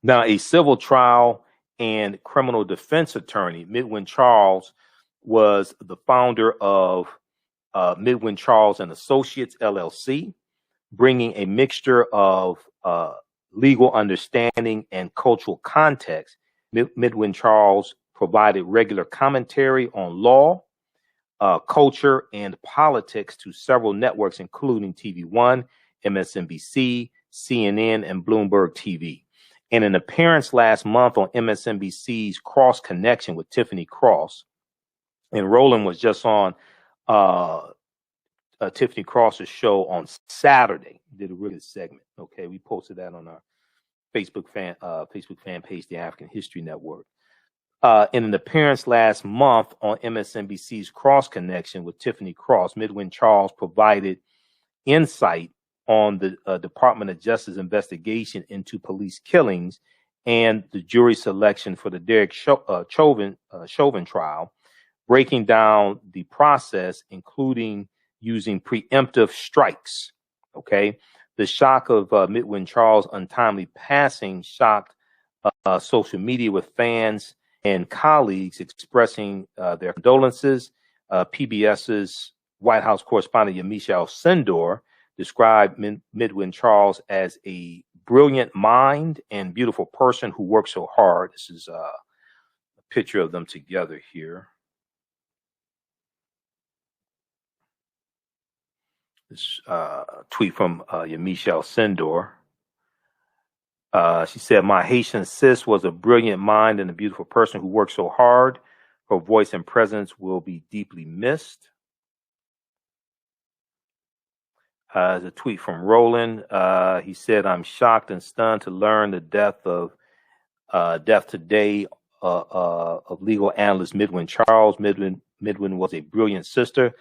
Now, a civil trial and criminal defense attorney, Midwin Charles was the founder of Midwin Charles and Associates, LLC, bringing a mixture of legal understanding and cultural context. Midwin Charles provided regular commentary on law, culture, and politics to several networks, including TV One, MSNBC, CNN, and Bloomberg TV. In an appearance last month on MSNBC's Cross Connection with Tiffany Cross, and Roland was just on Tiffany Cross's show on Saturday. Did a really good segment. Okay, we posted that on our Facebook fan page, the African History Network. In an appearance last month on MSNBC's Cross Connection with Tiffany Cross, Midwin Charles provided insight on the Department of Justice investigation into police killings and the jury selection for the Derek Chauvin trial, breaking down the process, including using preemptive strikes. Okay, the shock of Midwin Charles' untimely passing shocked social media, with fans and colleagues expressing their condolences. PBS's White House correspondent Yamiche Sendor described Midwin Charles as a brilliant mind and beautiful person who worked so hard. This is a picture of them together here. This tweet from Yamiche Sendor. She said, "My Haitian sis was a brilliant mind and a beautiful person who worked so hard. Her voice and presence will be deeply missed." There's a tweet from Roland. He said, "I'm shocked and stunned to learn the death today of legal analyst Midwin Charles. Midwin was a brilliant sister,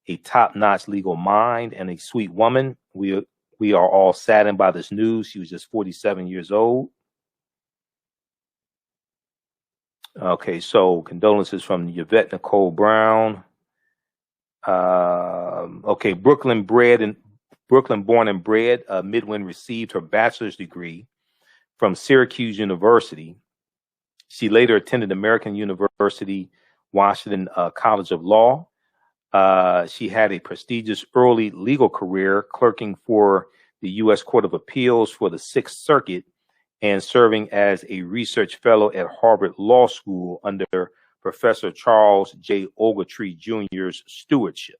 a top-notch legal mind, and a sweet woman. We are all saddened by this news. She was just 47 years old." Okay, so condolences from Yvette Nicole Brown. Okay, Brooklyn born and bred, Midwin received her bachelor's degree from Syracuse University. She later attended American University, Washington College of Law. She had a prestigious early legal career, clerking for the U.S. Court of Appeals for the Sixth Circuit and serving as a research fellow at Harvard Law School under Professor Charles J. Ogletree Jr.'s stewardship.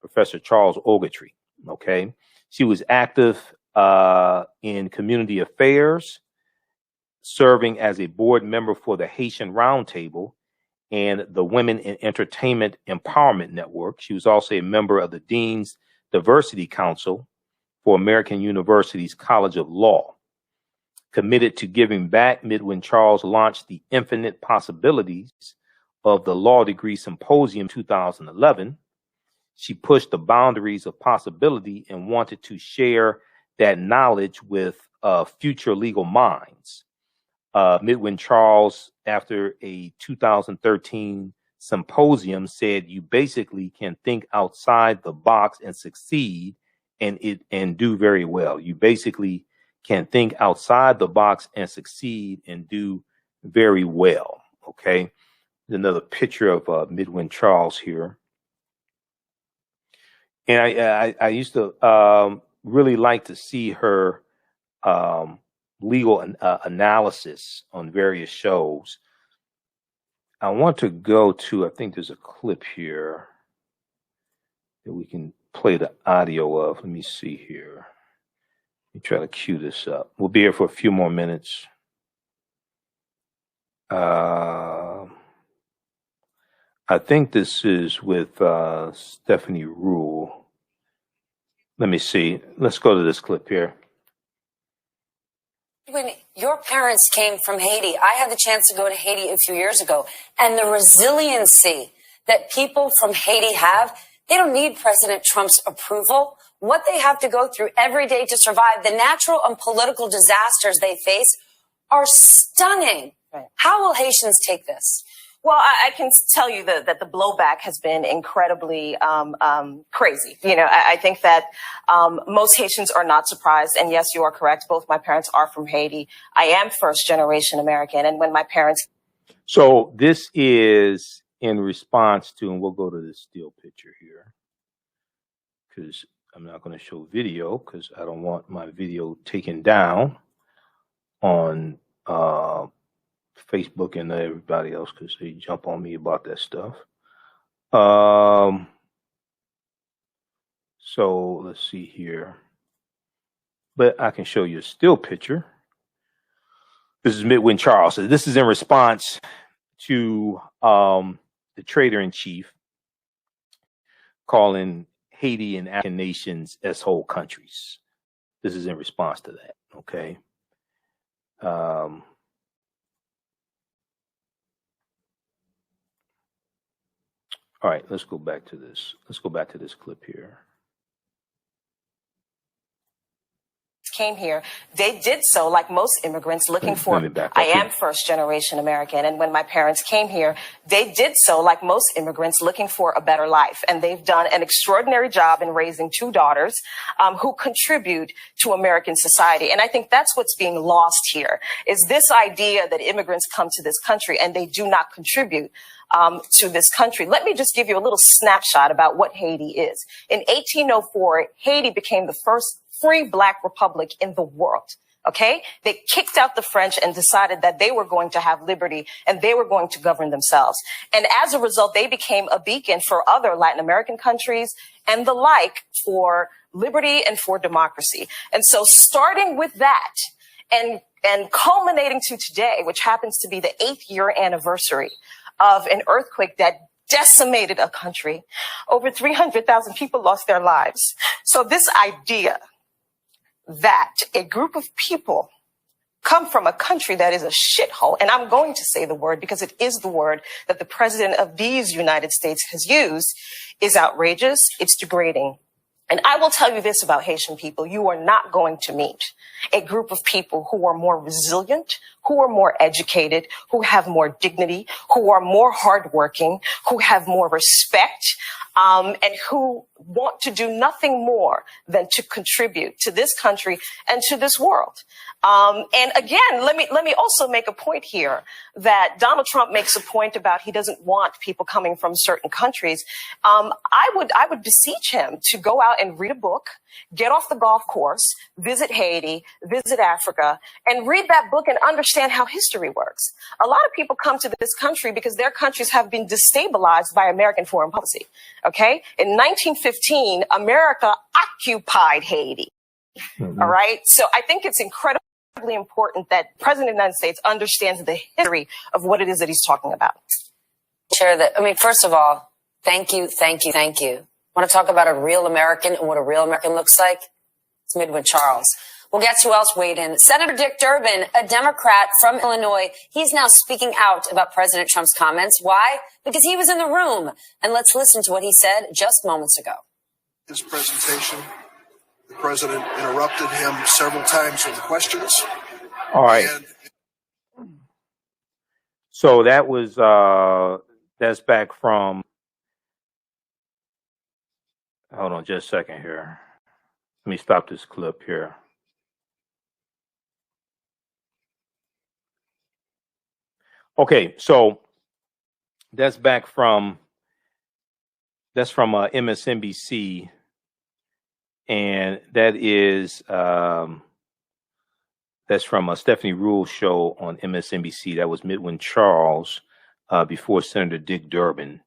Professor Charles Ogletree. Okay. She was active in community affairs, serving as a board member for the Haitian Roundtable and the Women in Entertainment Empowerment Network. She was also a member of the Dean's Diversity Council for American University's College of Law. Committed to giving back, Midwin Charles launched the Infinite Possibilities of the Law Degree Symposium 2011. She pushed the boundaries of possibility and wanted to share that knowledge with future legal minds. Midwin Charles, after a 2013 symposium, said, "You basically can think outside the box and succeed and do very well. You basically can think outside the box and succeed and do very well." Okay. There's another picture of Midwin Charles here. And I used to really like to see her legal analysis on various shows. I want to go to, I think there's a clip here that we can play the audio of. Let me see here. Let me try to cue this up. We'll be here for a few more minutes. I think this is with Stephanie Rule. Let me see. Let's go to this clip here. When your parents came from Haiti, I had the chance to go to Haiti a few years ago, and the resiliency that people from Haiti have, they don't need President Trump's approval. What they have to go through every day to survive, the natural and political disasters they face are stunning. Right. How will Haitians take this? Well, I can tell you that the blowback has been incredibly crazy. You know, I think that most Haitians are not surprised. And yes, you are correct. Both my parents are from Haiti. I am first generation American. And when my parents. So this is in response to, and we'll go to this still picture here, because I'm not going to show video because I don't want my video taken down on Facebook and everybody else because they jump on me about that stuff. So let's see here. But I can show you a still picture. This is Midwin Charles. So this is in response to the traitor-in-chief calling Haiti and African nations as whole countries. This is in response to that, okay? All right, let's go back to this. Let's go back to this clip here. Came here, they did so like most immigrants looking for, I am first generation American. And when my parents came here, they did so like most immigrants looking for a better life. And they've done an extraordinary job in raising two daughters who contribute to American society. And I think that's what's being lost here is this idea that immigrants come to this country and they do not contribute to this country. Let me just give you a little snapshot about what Haiti is. In 1804, Haiti became the first free black republic in the world. Okay. They kicked out the French and decided that they were going to have liberty and they were going to govern themselves. And as a result, they became a beacon for other Latin American countries and the like for liberty and for democracy. And so starting with that and culminating to today, which happens to be the 8th year anniversary of an earthquake that decimated a country, over 300,000 people lost their lives. So this idea that a group of people come from a country that is a shithole, and I'm going to say the word because it is the word that the president of these United States has used, is outrageous. It's degrading. And I will tell you this about Haitian people. You are not going to meet a group of people who are more resilient, who are more educated, who have more dignity, who are more hardworking, who have more respect, and who want to do nothing more than to contribute to this country and to this world. And again, let me also make a point here that Donald Trump makes a point about he doesn't want people coming from certain countries. I would beseech him to go out and read a book, get off the golf course, visit Haiti, visit Africa, and read that book and understand how history works. A lot of people come to this country because their countries have been destabilized by American foreign policy. Okay? In 1915, America occupied Haiti. Mm-hmm. All right? So I think it's incredibly important that the President of the United States understands the history of what it is that he's talking about. Share that. I mean, first of all, thank you. Want to talk about a real American and what a real American looks like? It's Midwin Charles. Well, guess who else weighed in? Senator Dick Durbin, a Democrat from Illinois. He's now speaking out about President Trump's comments. Why? Because he was in the room. And let's listen to what he said just moments ago. His presentation, the president interrupted him several times with questions. All right. So that was, that's back from, hold on just a second here. Let me stop this clip here. Okay, so that's back from, that's from MSNBC and that is that's from Stephanie Rule's show on MSNBC. That was Midwin Charles before Senator Dick Durbin,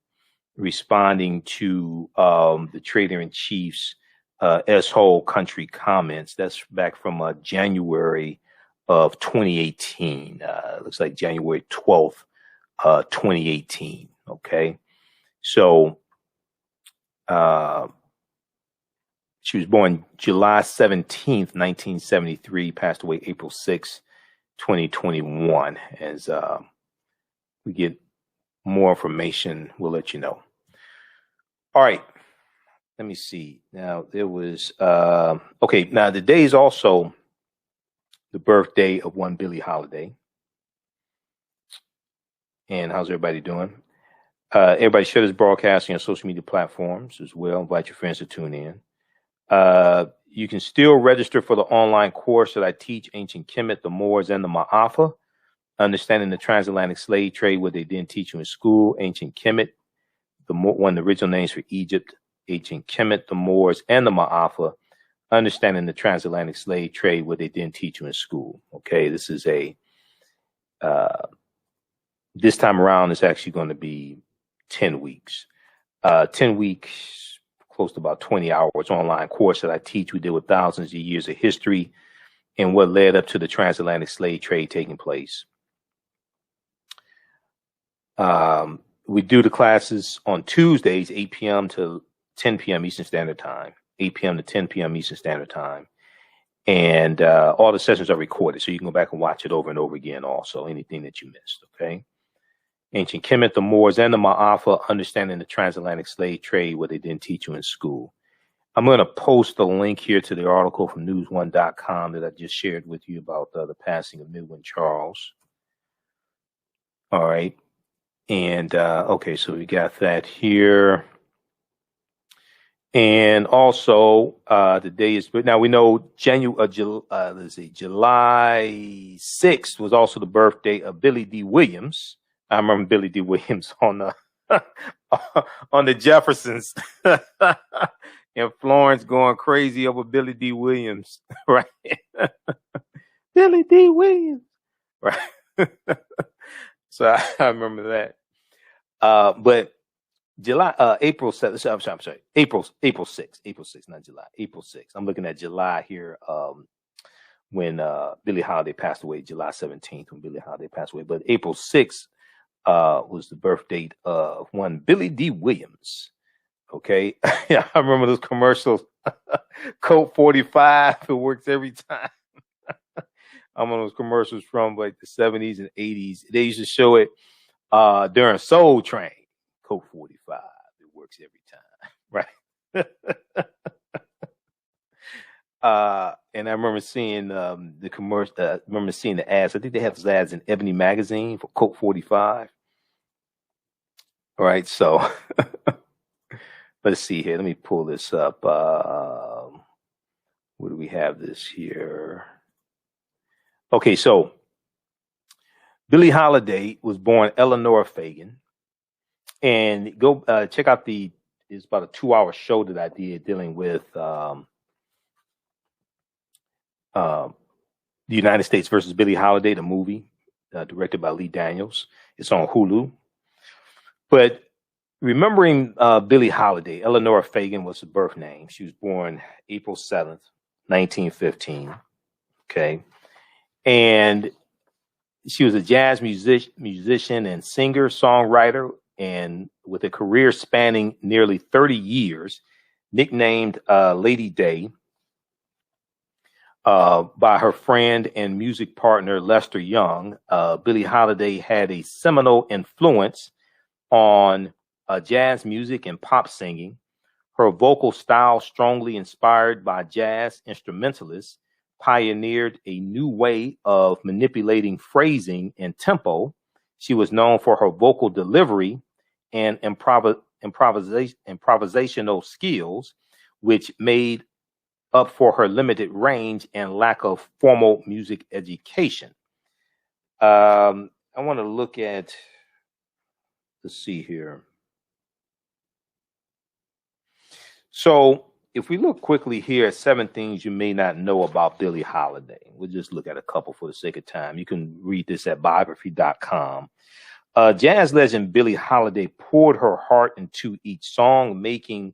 responding to the Trader-in-Chief's S-Hole Country comments. That's back from January of 2018. Looks like January 12th, 2018. Okay. So she was born July 17th, 1973, passed away April 6th, 2021. As we get more information, we'll let you know. All right. Let me see. Now, there was, okay, now today is also the birthday of one Billie Holiday. And how's everybody doing? Everybody share this broadcasting on social media platforms as well. Invite your friends to tune in. You can still register for the online course that I teach, Ancient Kemet, the Moors, and the Maafa, Understanding the Transatlantic Slave Trade, what they didn't teach you in school. Ancient Kemet, one of the original names for Egypt. Ancient Kemet, the Moors, and the Maafa, Understanding the Transatlantic Slave Trade, what they didn't teach you in school. Okay, this is a, this time around, it's actually going to be 10 weeks. 10 weeks, close to about 20 hours online course that I teach. We deal with thousands of years of history and what led up to the transatlantic slave trade taking place. We do the classes on Tuesdays, 8 p.m. to 10 p.m. Eastern Standard Time, 8 p.m. to 10 p.m. Eastern Standard Time. And all the sessions are recorded, so you can go back and watch it over and over again also, anything that you missed, okay? Ancient Kemet, the Moors, and the Maafa, Understanding the Transatlantic Slave Trade, what they didn't teach you in school. I'm going to post a link here to the article from news1.com that I just shared with you about the passing of Midwin Charles. All right. And, okay, so we got that here. And also, the day is, now we know July 6th was also the birthday of Billie D. Williams. I remember Billie D. Williams on the Jeffersons and Florence going crazy over Billie D. Williams, right? Billie D. Williams, right? So I remember that. But April 7th, I'm sorry, April 6th, not July, April 6th. I'm looking at July here, when Billie Holiday passed away, July 17th, when Billie Holiday passed away. But April 6th was the birth date of one Billie D. Williams. Okay. Yeah, I remember those commercials. Colt 45, it works every time. I'm on those commercials from like the 70s and 80s. They used to show it during Soul Train. Colt 45, it works every time, right? And I remember seeing the commercial. I remember seeing the ads. I think they have those ads in Ebony magazine for Colt 45. All right, so let's see here. Let me pull this up. Where do we have this here? Okay, so Billie Holiday was born Eleanor Fagan. And go check out it's about a 2-hour show that I did dealing with the United States versus Billie Holiday, the movie, directed by Lee Daniels. It's on Hulu. But remembering Billie Holiday, Eleanor Fagan was her birth name. She was born April 7th, 1915. Okay. And she was a jazz musician and singer, songwriter, and with a career spanning nearly 30 years, nicknamed Lady Day by her friend and music partner Lester Young. Billie Holiday had a seminal influence on jazz music and pop singing. Her vocal style, strongly inspired by jazz instrumentalists, pioneered a new way of manipulating phrasing and tempo. She was known for her vocal delivery and improvisational skills, which made up for her limited range and lack of formal music education. I want to look at, let's see here. So if we look quickly here at 7 things you may not know about Billie Holiday, we'll just look at a couple for the sake of time. You can read this at biography.com. Jazz legend Billie Holiday poured her heart into each song, making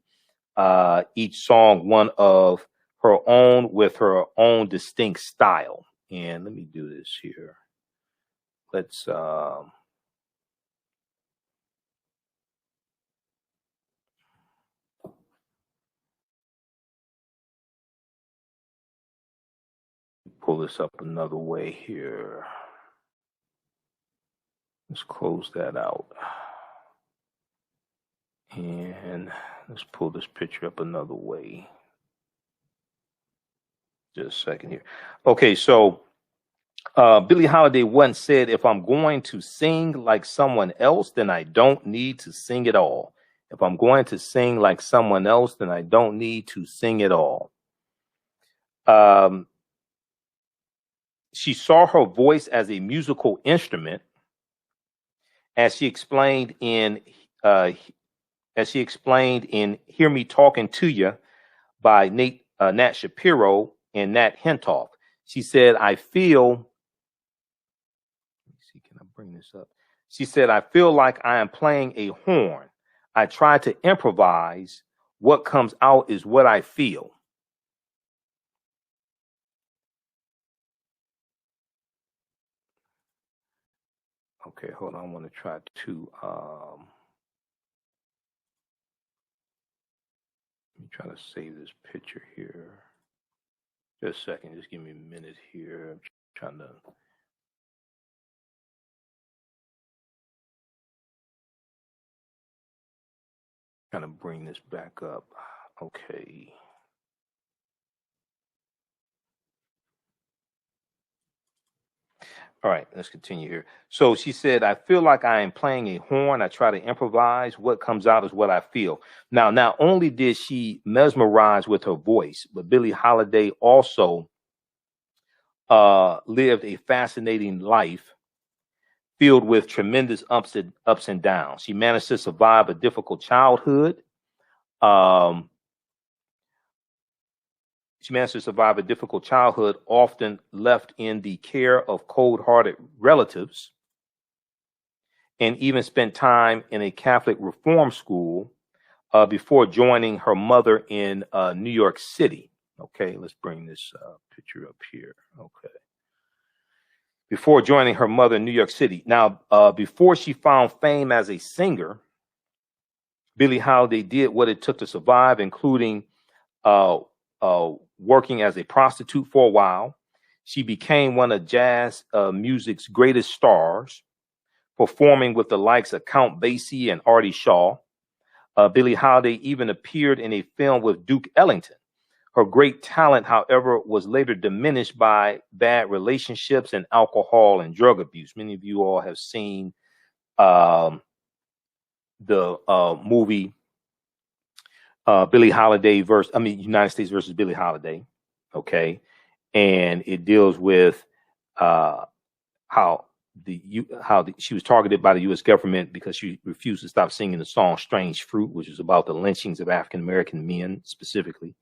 each song one of her own with her own distinct style. And let me do this here. Let's pull this up another way here. Let's close that out. And let's pull this picture up another way. Just a second here. Okay, so Billie Holiday once said, if I'm going to sing like someone else, then I don't need to sing at all. If I'm going to sing like someone else, then I don't need to sing at all. She saw her voice as a musical instrument, as she explained in "Hear Me Talking to You" by Nat Shapiro and Nat Hentoff. She said, "I feel." Let me see, can I bring this up? She said, "I feel like I am playing a horn. I try to improvise. What comes out is what I feel." Okay, hold on. I want to try to let me try to save this picture here. Just a second. Just give me a minute here. I'm trying to. Trying to bring this back up. Okay. All right, let's continue here. So she said, "I feel like I am playing a horn. I try to improvise. What comes out is what I feel." Now, not only did she mesmerize with her voice, but Billie Holiday also lived a fascinating life filled with tremendous ups and downs. She managed to survive a difficult childhood. She managed to survive a difficult childhood, often left in the care of cold-hearted relatives, and even spent time in a Catholic reform school before joining her mother in New York City. Okay, let's bring this picture up here. Okay. Before joining her mother in New York City. Now, before she found fame as a singer, Billie Holiday did what it took to survive, including working as a prostitute for a while. She became one of jazz music's greatest stars, performing with the likes of Count Basie and Artie Shaw. Billie Holiday even appeared in a film with Duke Ellington. Her great talent, however, was later diminished by bad relationships and alcohol and drug abuse. Many of you all have seen the movie United States versus Billie Holiday. Okay. And it deals with how she was targeted by the U.S. government because she refused to stop singing the song "Strange Fruit," which is about the lynchings of African American men specifically,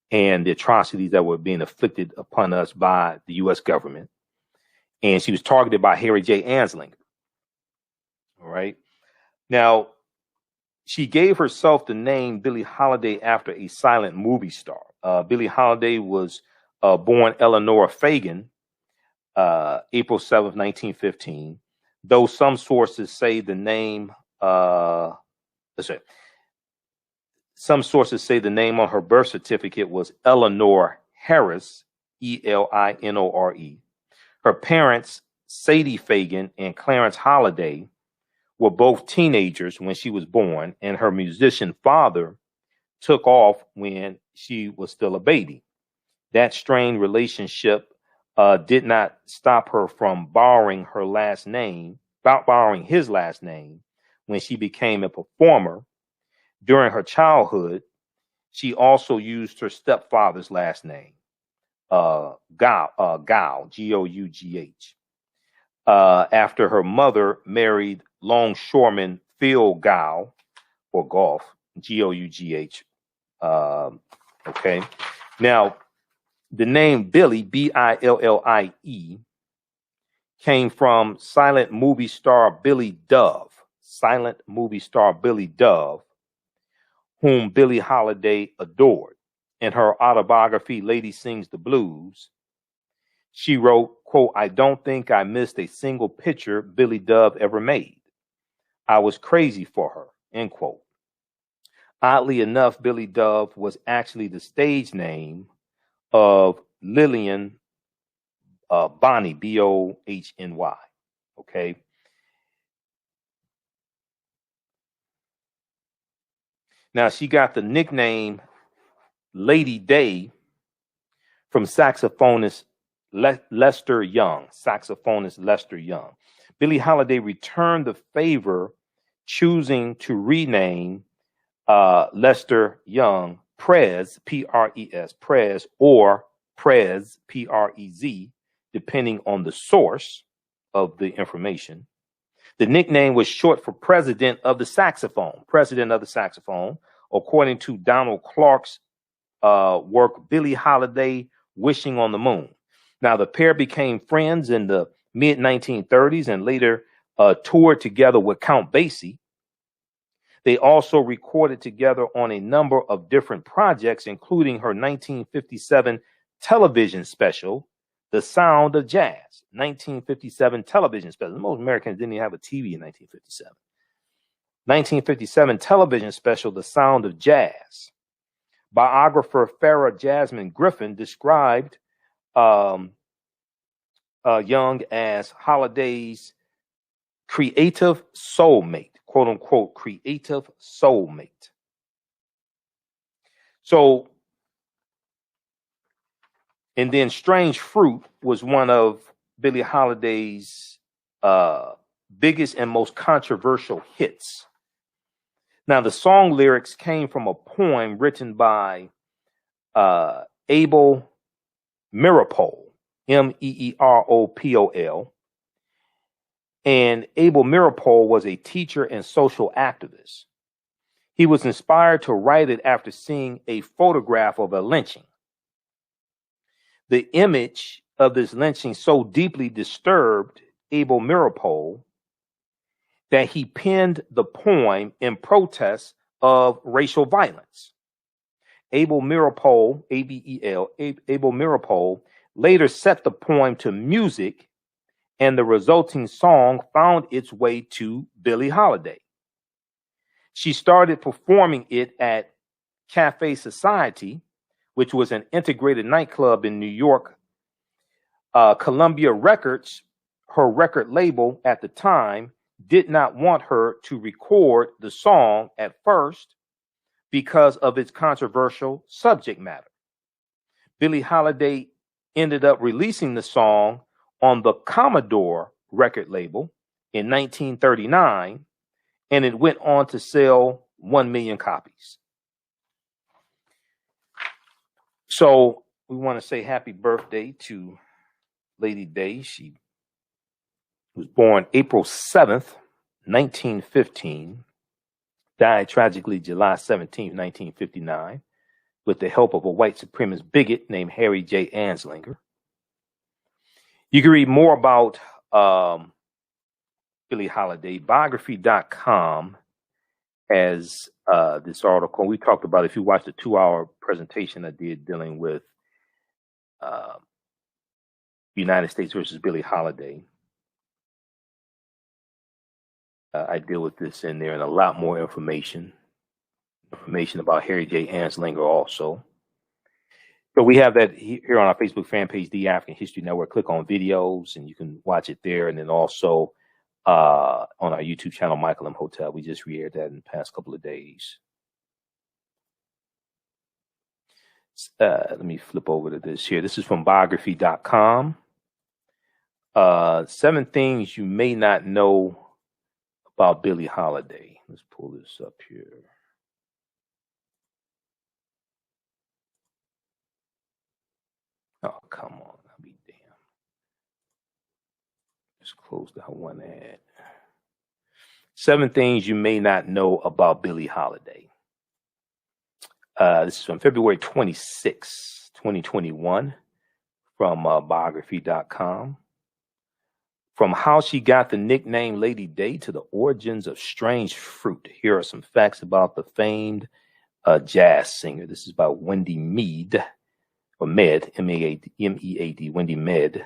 and the atrocities that were being inflicted upon us by the U.S. government. And she was targeted by Harry J. Anslinger. All right. Now, she gave herself the name Billie Holiday after a silent movie star. Billie Holiday was born Eleanor Fagan, April 7th, 1915. Though some sources say the name, some sources say the name on her birth certificate was Eleanor Harris, Elinore. Her parents, Sadie Fagan and Clarence Holiday, were both teenagers when she was born, and her musician father took off when she was still a baby. That strained relationship did not stop her from borrowing his last name when she became a performer. During her childhood, she also used her stepfather's last name, Gough, Gough, after her mother married longshoreman Phil Gough, or Gough, Gough, Okay. Now, the name Billie, Billie, came from silent movie star Billy Dove, whom Billie Holiday adored. In her autobiography, Lady Sings the Blues, she wrote, quote, "I don't think I missed a single picture Billy Dove ever made. I was crazy for her," end quote. Oddly enough, Billy Dove was actually the stage name of Lillian Bohny, Bohny. Okay. Now, she got the nickname Lady Day from saxophonist Lester Young. Billie Holiday returned the favor, choosing to rename Lester Young Prez, P-R-E-S, Prez, or Prez, P-R-E-Z, depending on the source of the information. The nickname was short for President of the Saxophone, according to Donald Clark's work, Billie Holiday, Wishing on the Moon. Now, the pair became friends in the mid-1930s and later toured together with Count Basie. They also recorded together on a number of different projects, including her 1957 television special, The Sound of Jazz. 1957 television special. Most Americans didn't even have a TV in 1957. 1957 television special, The Sound of Jazz. Biographer Farrah Jasmine Griffin described Young as Holiday's creative soulmate, quote unquote, creative soulmate. So, and then Strange Fruit was one of Billie Holiday's biggest and most controversial hits. Now, the song lyrics came from a poem written by Abel Meeropol, Meeropol. And Abel Meeropol was a teacher and social activist. He was inspired to write it after seeing a photograph of a lynching. The image of this lynching so deeply disturbed Abel Meeropol that he penned the poem in protest of racial violence. Abel Meeropol, A-B-E-L, Abel Meeropol later set the poem to music, and the resulting song found its way to Billie Holiday. She started performing it at Cafe Society, which was an integrated nightclub in New York. Columbia Records, her record label at the time, did not want her to record the song at first because of its controversial subject matter. Billie Holiday ended up releasing the song on the Commodore record label in 1939, and it went on to sell 1 million copies. So we want to say happy birthday to Lady Day. She was born April 7th, 1915, died tragically July 17th, 1959, with the help of a white supremacist bigot named Harry J. Anslinger. You can read more about Billie Holiday. Biography.com has this article. We talked about, if you watched the 2-hour presentation I did dealing with United States versus Billie Holiday. I deal with this in there and a lot more information about Harry J. Anslinger also. So we have that here on our Facebook fan page, The African History Network. Click on videos and you can watch it there. And then also on our YouTube channel, Michael Imhotep. We just re-aired that in the past couple of days. Let me flip over to this here. This is from biography.com. 7 things you may not know about Billie Holiday. Let's pull this up here. Oh, come on. I'll be damned. Just close that one ad. 7 things you may not know about Billie Holiday. This is from February 26, 2021, from biography.com. From how she got the nickname Lady Day to the origins of strange fruit. Here are some facts about the famed jazz singer. This is by Wendy Mead, or Med, M-E-A-D, Wendy Med,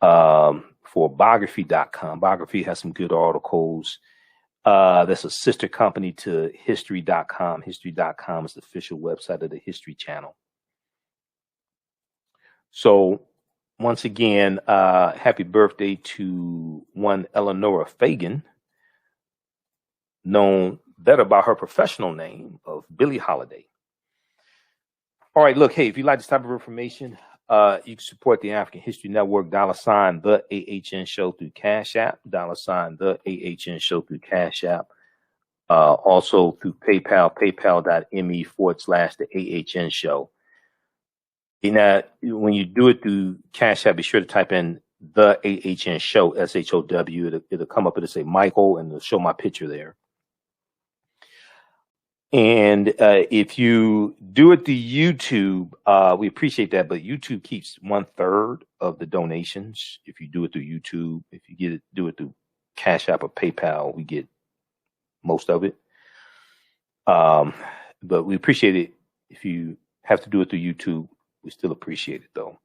for biography.com. Biography has some good articles. That's a sister company to history.com. History.com is the official website of the History Channel. So, once again, happy birthday to one Eleanor Fagan, known better by her professional name of Billie Holiday. All right, look, hey, if you like this type of information, you can support the African History Network, $ the AHN Show through Cash App, $ the AHN Show through Cash App. Also through PayPal, paypal.me / the AHN Show. And when you do it through Cash App, be sure to type in the AHN Show, SHOW. It'll come up, it'll say Michael, and it'll show my picture there. And if you do it through YouTube, we appreciate that, but YouTube keeps 1/3 of the donations. If you do it through YouTube, if you do it through Cash App or PayPal, we get most of it. But we appreciate it. If you have to do it through YouTube, we still appreciate it, though.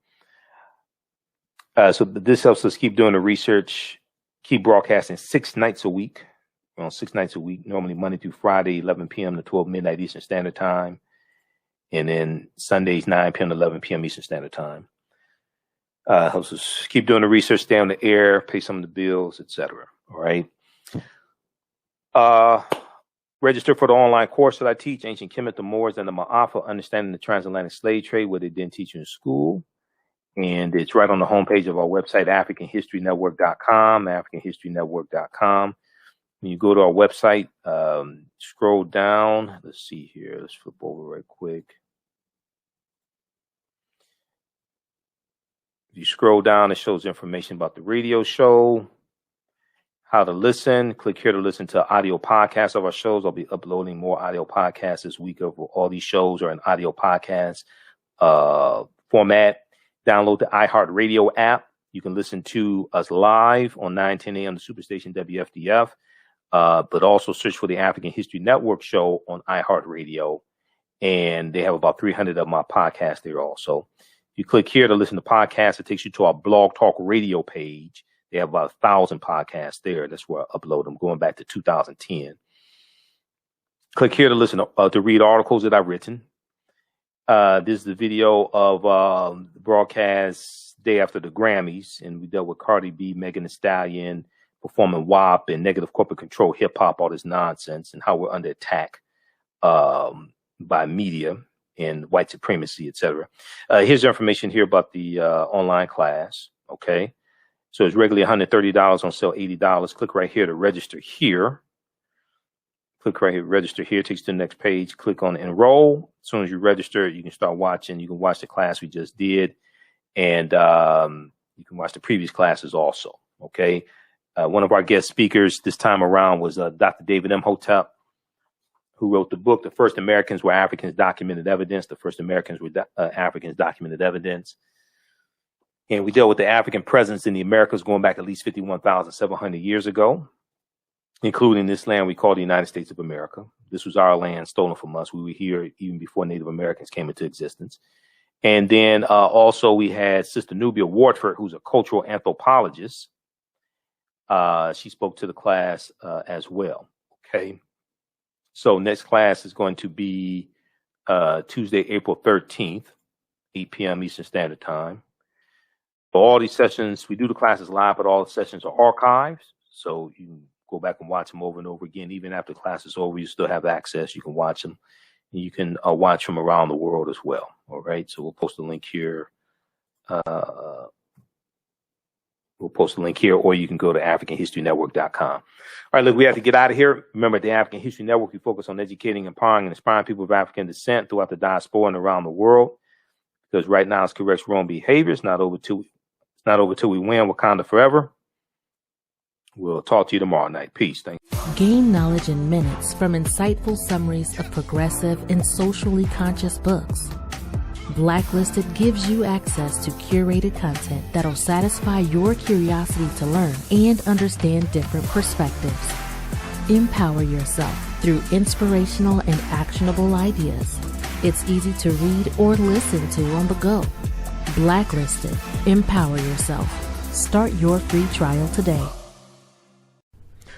So this helps us keep doing the research, keep broadcasting 6 nights a week. We're on 6 nights a week, normally Monday through Friday, 11 p.m. to 12 midnight Eastern Standard Time. And then Sundays, 9 p.m. to 11 p.m. Eastern Standard Time. Helps us keep doing the research, stay on the air, pay some of the bills, etc. All right. Register for the online course that I teach, Ancient Kemet, the Moors, and the Maafa, Understanding the Transatlantic Slave Trade, what they didn't teach you in school. And it's right on the homepage of our website, AfricanHistoryNetwork.com, AfricanHistoryNetwork.com. When you go to our website, scroll down. Let's see here. Let's flip over right quick. If you scroll down, it shows information about the radio show, how to listen. Click here to listen to audio podcasts of our shows. I'll be uploading more audio podcasts this week. Of all these shows are in audio podcast format. Download the iHeartRadio app. You can listen to us live on 9:10 a.m. the Superstation WFDF. But also search for the African History Network show on iHeartRadio. And they have about 300 of my podcasts there also. You click here to listen to podcasts. It takes you to our Blog Talk Radio page. They have about 1,000 podcasts there. That's where I upload them, going back to 2010. Click here to listen to read articles that I've written. This is the video of the broadcast day after the Grammys. And we dealt with Cardi B, Megan Thee Stallion, performing WAP and negative corporate control, hip hop, all this nonsense, and how we're under attack by media and white supremacy, etc. Here's the information here about the online class. Okay, so it's regularly $130 on sale, $80. Click right here to register here. Click right here, register here. Takes you to the next page. Click on enroll. As soon as you register, you can start watching. You can watch the class we just did, and you can watch the previous classes also. Okay. One of our guest speakers this time around was Dr. David Imhotep, who wrote the book, The First Americans Were Africans Documented Evidence. The First Americans Were Africans Documented Evidence. And we dealt with the African presence in the Americas going back at least 51,700 years ago, including this land we call the United States of America. This was our land stolen from us. We were here even before Native Americans came into existence. And then also we had Sister Nubia Wardford, who's a cultural anthropologist. She spoke to the class as well. Okay. So next class is going to be Tuesday, April 13th, 8 p.m. Eastern Standard Time. For all these sessions, we do the classes live, but all the sessions are archived. So you can go back and watch them over and over again. Even after class is over, you still have access. You can watch them. And you can watch them around the world as well. All right. So we'll post a link here. We'll post a link here, or you can go to AfricanHistoryNetwork.com. All right, look, we have to get out of here. Remember, at the African History Network, we focus on educating, empowering, and inspiring people of African descent throughout the diaspora and around the world. Because right now, it's corrects wrong behavior. It's not over till we win. Wakanda forever. We'll talk to you tomorrow night. Peace. Thank you. Gain knowledge in minutes from insightful summaries of progressive and socially conscious books. Blacklisted gives you access to curated content that'll satisfy your curiosity to learn and understand different perspectives. Empower yourself through inspirational and actionable ideas. It's easy to read or listen to on the go. Blacklisted. Empower yourself. Start your free trial today.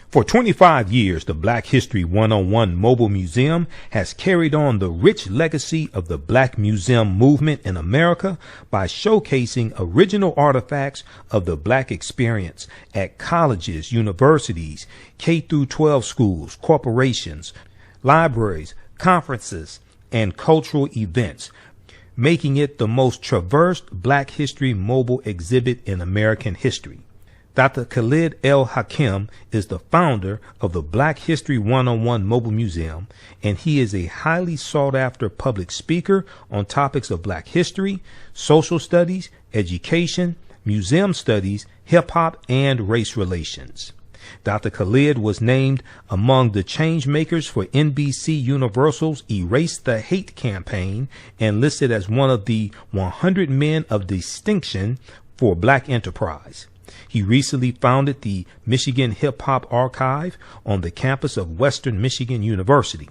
For 25 years, the Black History 101 Mobile Museum has carried on the rich legacy of the Black Museum movement in America by showcasing original artifacts of the Black experience at colleges, universities, K-12 schools, corporations, libraries, conferences, and cultural events, making it the most traversed Black History mobile exhibit in American history. Dr. Khalid El-Hakim is the founder of the Black History 101 Mobile Museum, and he is a highly sought-after public speaker on topics of Black history, social studies, education, museum studies, hip-hop, and race relations. Dr. Khalid was named among the change makers for NBC Universal's Erase the Hate campaign and listed as one of the 100 men of distinction for Black enterprise. He recently founded the Michigan Hip Hop Archive on the campus of Western Michigan University.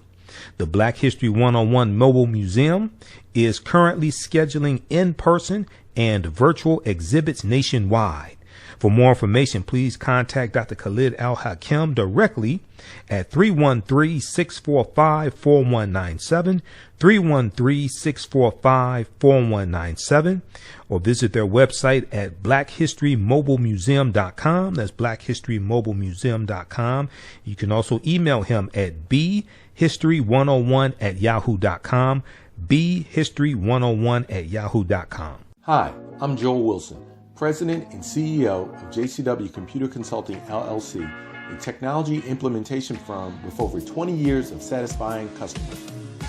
The Black History 101 Mobile Museum is currently scheduling in-person and virtual exhibits nationwide. For more information, please contact Dr. Khalid El-Hakim directly at 313-645-4197, 313-645-4197, or visit their website at blackhistorymobilemuseum.com. That's blackhistorymobilemuseum.com. You can also email him at bhistory101@yahoo.com, bhistory101@yahoo.com. Hi, I'm Joel Wilson, President and CEO of JCW Computer Consulting, LLC, a technology implementation firm with over 20 years of satisfying customers.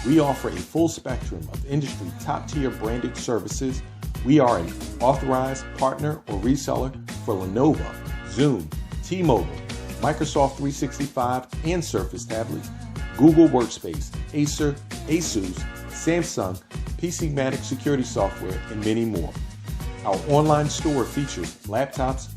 We offer a full spectrum of industry top-tier branded services. We are an authorized partner or reseller for Lenovo, Zoom, T-Mobile, Microsoft 365 and Surface tablets, Google Workspace, Acer, Asus, Samsung, PCmatic security software, and many more. Our online store features laptops,